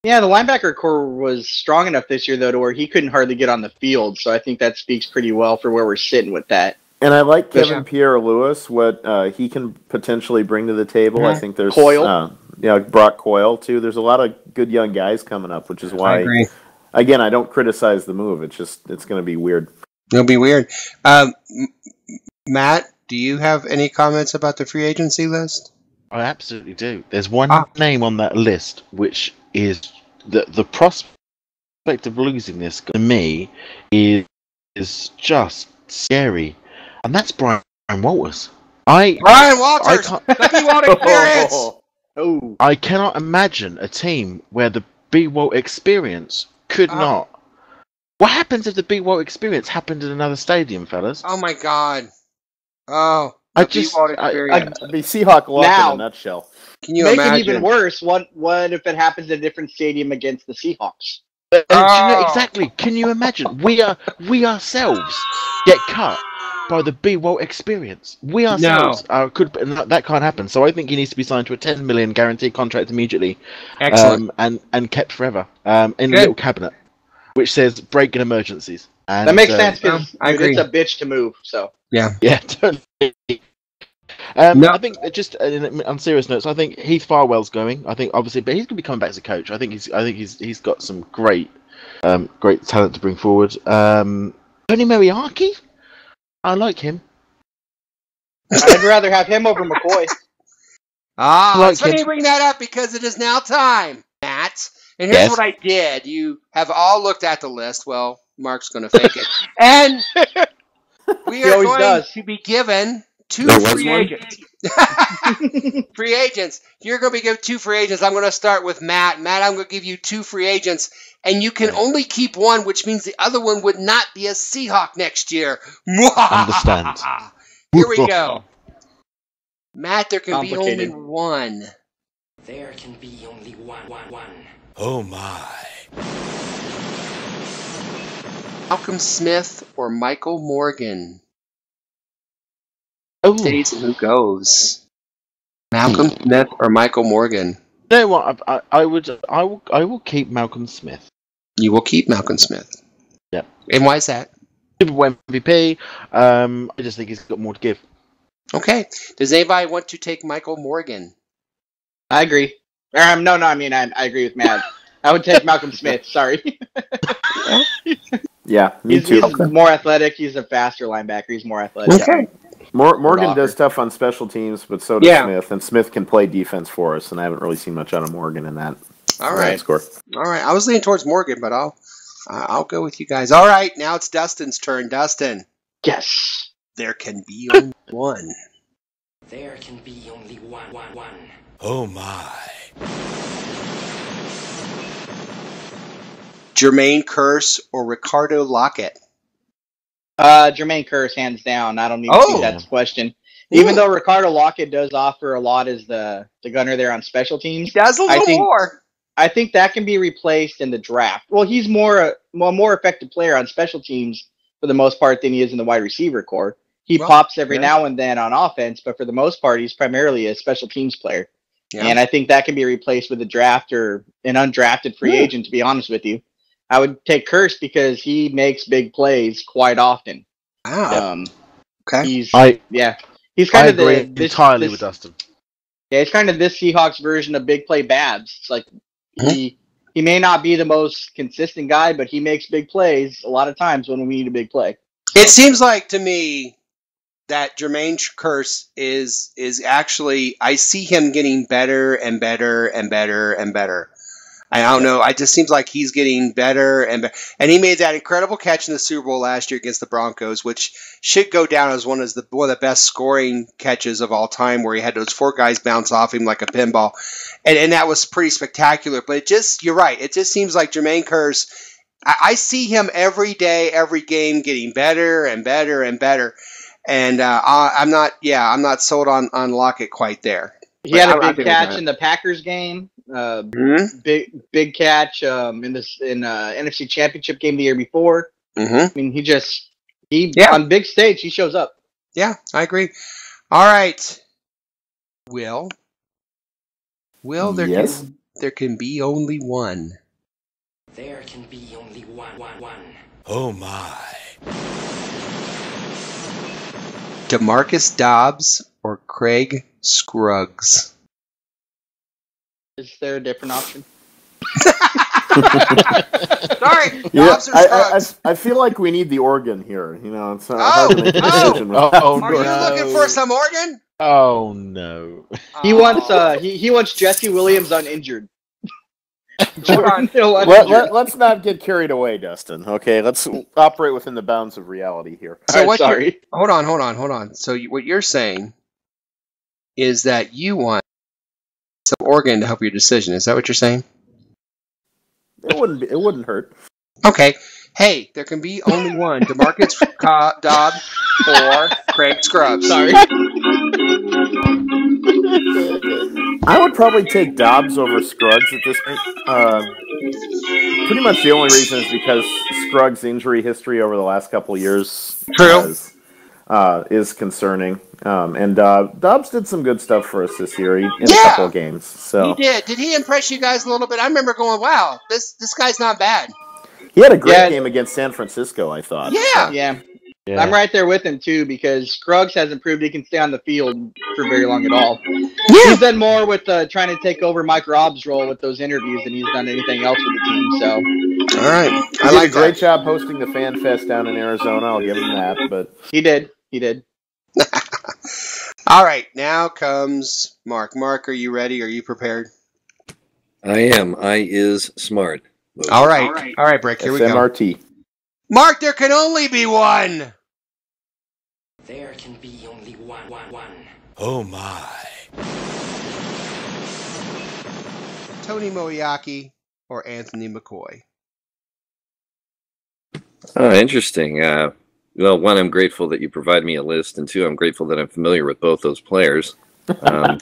Yeah, the linebacker core was strong enough this year, though, to where he couldn't hardly get on the field. So I think that speaks pretty well for where we're sitting with that. And I like Kevin Pierre-Louis, what he can potentially bring to the table. I think there's Coyle. Brock Coyle, too. There's a lot of good young guys coming up, which is why, again, I don't criticize the move. It's going to be weird. It'll be weird. Matt, do you have any comments about the free agency list? I absolutely do. There's one name on that list which is the prospect of losing this to me is just scary, and that's Brian Walters. Brian Walters, the B-Walt experience. I cannot imagine a team where the B-Walt experience could not. What happens if the B-Walt experience happened in another stadium, fellas? Oh my God! Oh, B-Walt experience. The Seahawk lost in a nutshell. Can you imagine? Make it even worse. What if it happens in a different stadium against the Seahawks? Exactly. Can you imagine? We ourselves get cut by the B-Walt experience. We ourselves that can't happen. So I think he needs to be signed to a $10 million guaranteed contract immediately. Excellent. And kept forever in a little cabinet, which says break in emergencies. And, that makes sense because it's a bitch to move. So yeah, totally. I think just on serious notes, I think Heath Farwell's going. I think obviously, but he's going to be coming back as a coach. I think he's got some great talent to bring forward. Tony Mariarki, I like him. I'd rather have him over McCoy. It's funny you bring that up because it is now time, Matt. And here's what I did. You have all looked at the list. Well, Mark's going to fake it, and we are going to be given. Two free agents. Free agents. You're going to be given 2 free agents. I'm going to start with Matt. Matt, I'm going to give you 2 free agents, and you can only keep one, which means the other one would not be a Seahawk next year. Understand. Here we go. Matt, there can be only one. There can be only one. Oh my. Malcolm Smith or Michael Morgan? Jason, who goes? Malcolm Smith or Michael Morgan? You know what? I will keep Malcolm Smith. You will keep Malcolm Smith. Yep. And why is that? Super Bowl MVP. I just think he's got more to give. Okay. Does anybody want to take Michael Morgan? I agree. No, I mean, I agree with Matt. I would take Malcolm Smith. Sorry. Yeah, me too. He's more athletic. He's a faster linebacker. He's more athletic. Okay. Morgan does stuff on special teams, but so does Yeah. Smith. And Smith can play defense for us, and I haven't really seen much out of Morgan in that. All right. Score. All right. I was leaning towards Morgan, but I'll go with you guys. All right. Now it's Dustin's turn. Dustin. Yes. There can be only one. There can be only one. Oh my. Jermaine Kearse or Ricardo Lockett? Jermaine Kearse, hands down. I don't even think that's a question. Even though Ricardo Lockett does offer a lot as the gunner there on special teams, he does a little more. I think that can be replaced in the draft. Well, he's a more effective player on special teams for the most part than he is in the wide receiver core. He pops every now and then on offense, but for the most part, he's primarily a special teams player. Yeah. And I think that can be replaced with a draft or an undrafted free agent, to be honest with you. I would take Kearse because he makes big plays quite often. Wow. Okay. He's kind of entirely with Dustin. Yeah, it's kind of this Seahawks version of big play Babs. It's like he may not be the most consistent guy, but he makes big plays a lot of times when we need a big play. It seems like to me that Jermaine Kearse is actually, I see him getting better and better and better and better. I don't know. It just seems like he's getting better and better. And he made that incredible catch in the Super Bowl last year against the Broncos, which should go down as one of the best scoring catches of all time, where he had those 4 guys bounce off him like a pinball. And that was pretty spectacular. But you're right. It just seems like Jermaine Kearse, I see him every day, every game getting better and better and better. And I'm not sold on Lockett quite there. He had a big catch in the Packers game. Big catch in NFC Championship game the year before. I mean, on big stage he shows up. Yeah, I agree. All right, Will, there can be only one. There can be only one. Oh my. DeMarcus Dobbs or Craig Scruggs? Is there a different option? Sorry, Dobbs or Scruggs? I feel like we need the organ here. You know, it's hard to make a decision. Are you looking for some organ? Oh no. He wants Jesse Williams uninjured. Let's not get carried away, Dustin. Okay, let's operate within the bounds of reality here. So hold on. So what you're saying is that you want some organ to help your decision. Is that what you're saying? It wouldn't hurt. Okay. Hey, there can be only one: DeMarcus Dobbs or Craig Scruggs. Sorry. I would probably take Dobbs over Scruggs at this point. Pretty much the only reason is because Scruggs' injury history over the last couple of years is concerning. And Dobbs did some good stuff for us this year in a couple of games. So he did. Did he impress you guys a little bit? I remember going, "Wow, this guy's not bad." He had a great game against San Francisco, I thought. Yeah. I'm right there with him, too, because Scruggs hasn't proved he can stay on the field for very long at all. Yeah. He's done more with trying to take over Mike Robb's role with those interviews than he's done anything else with the team. So, all right. He did a great job hosting the Fan Fest down in Arizona. I'll give him that. But He did. All right. Now comes Mark. Mark, are you ready? Are you prepared? I am. I is smart. All right, Brick. Here we go. SMRT. Mark, there can only be one. There can be only one. Oh my. Tony Moiaki or Anthony McCoy? Oh, interesting. Well, one, I'm grateful that you provide me a list, and two, I'm grateful that I'm familiar with both those players. Are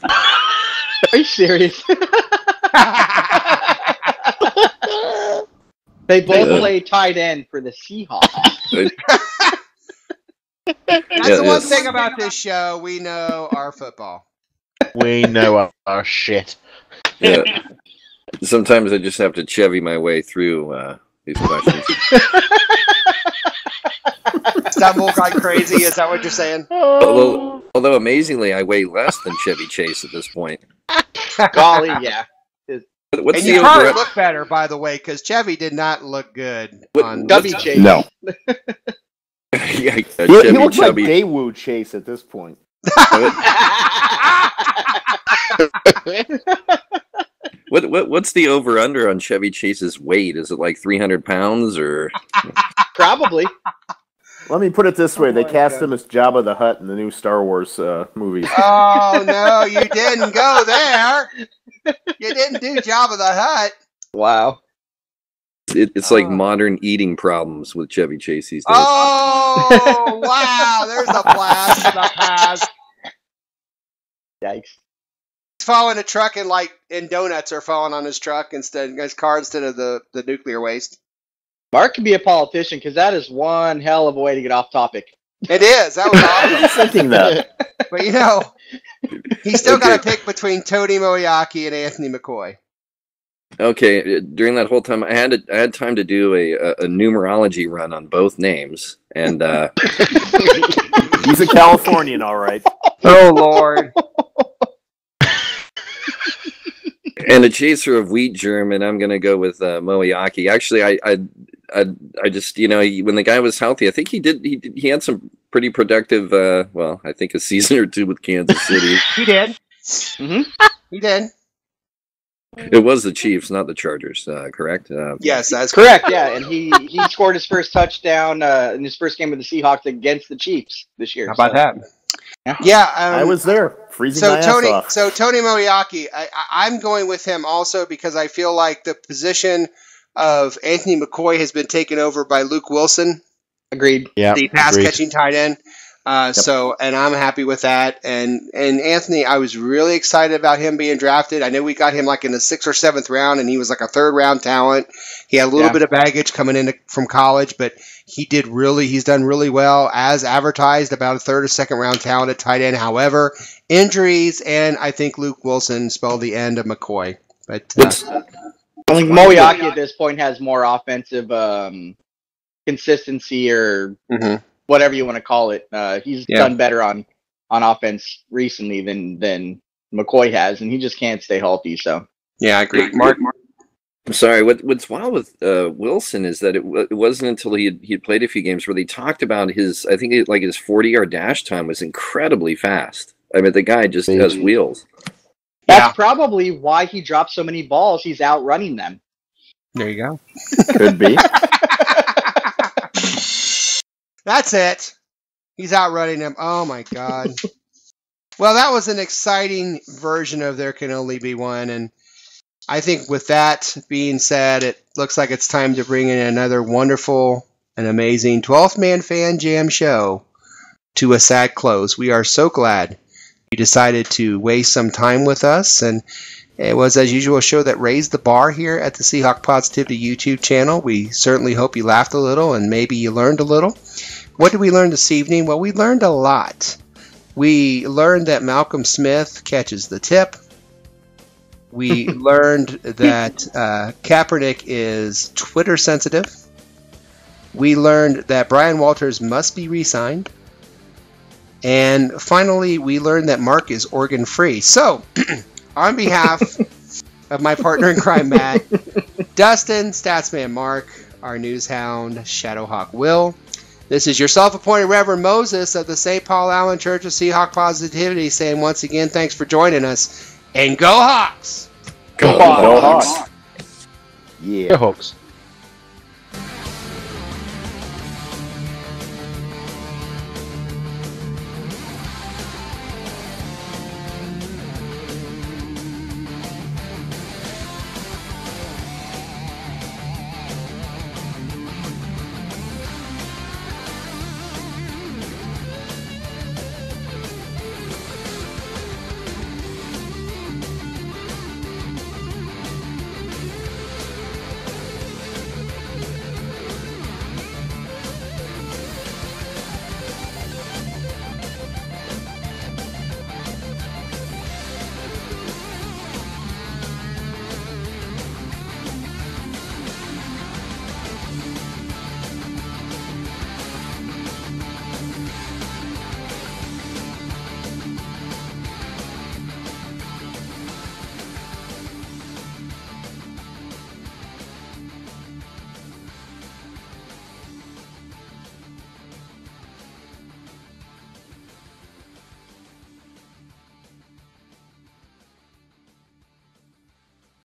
you serious? They both play tight end for the Seahawks. That's the one thing about this show. We know our football. We know our shit. Yeah. Sometimes I just have to Chevy my way through these questions. Stumble gone crazy. Is that what you're saying? Although amazingly, I weigh less than Chevy Chase at this point. Golly, yeah. What's And the you probably over? look better, by the way, because Chevy did not look good on Chubby Chase. No. Yeah, He Chevy looks like Chubby. Daewoo Chase at this point. What's the over under on Chevy Chase's weight? Is it like 300 pounds or? Probably. Let me put it this way: they cast him as Jabba the Hutt in the new Star Wars movies. Oh no, you didn't go there. You didn't do Jabba the Hutt. Wow. It's like modern eating problems with Chevy Chase these days. Oh wow, there's a blast from the past. Yikes. He's following a truck and donuts are falling on his truck his car instead of the nuclear waste. Mark could be a politician because that is one hell of a way to get off topic. It is. That was awesome. I was thinking that. But he's still got to pick between Tony Moriarty and Anthony McCoy. Okay, during that whole time, I had time to do a numerology run on both names, and He's a Californian, all right. Oh Lord. And a chaser of wheat germ, and I'm gonna go with Moiyaki. Actually, I just when the guy was healthy, I think he had some pretty productive. I think a season or two with Kansas City. He did. Mm-hmm. He did. It was the Chiefs, not the Chargers, correct? Yes, that's correct. Yeah, and he scored his first touchdown in his first game with the Seahawks against the Chiefs this year. How about that? Yeah, I was there, freezing my ass off. So Tony Moriarty, I'm going with him also because I feel like the position of Anthony McCoy has been taken over by Luke Wilson. Agreed. Yeah, the pass catching tight end. So, and I'm happy with that. And Anthony, I was really excited about him being drafted. I know we got him like in the 6th or 7th round, and he was like a 3rd round talent. He had a little bit of baggage coming in from college, but he's done really well as advertised, about a 3rd or 2nd round talent at tight end. However, injuries, and I think Luke Wilson spelled the end of McCoy. But I think Moiyaki at this point has more offensive consistency or whatever you want to call it. He's done better on offense recently than McCoy has, and he just can't stay healthy. So yeah, I agree. Mark. I'm sorry. What's wild with Wilson is that it wasn't until he had played a few games where they talked about his 40-yard dash time was incredibly fast. I mean, the guy just has wheels. That's probably why he dropped so many balls. He's outrunning them. There you go. Could be. That's it. He's outrunning them. Oh my God. Well, that was an exciting version of There Can Only Be One, and I think with that being said, it looks like it's time to bring in another wonderful and amazing 12th Man Fan Jam show to a sad close. We are so glad you decided to waste some time with us, and it was, as usual, a show that raised the bar here at the Seahawk Positivity YouTube channel. We certainly hope you laughed a little and maybe you learned a little. What did we learn this evening? Well, we learned a lot. We learned that Malcolm Smith catches the tip. We learned that Kaepernick is Twitter sensitive. We learned that Brian Walters must be re-signed. And finally, we learned that Mark is organ free. So, on behalf of my partner in crime, Matt, Dustin, Statsman Mark, our news hound, Shadowhawk Will, this is your self-appointed Reverend Moses of the St. Paul Allen Church of Seahawk Positivity saying once again, thanks for joining us. And go Hawks! Go Hawks! Yeah. Go Hawks.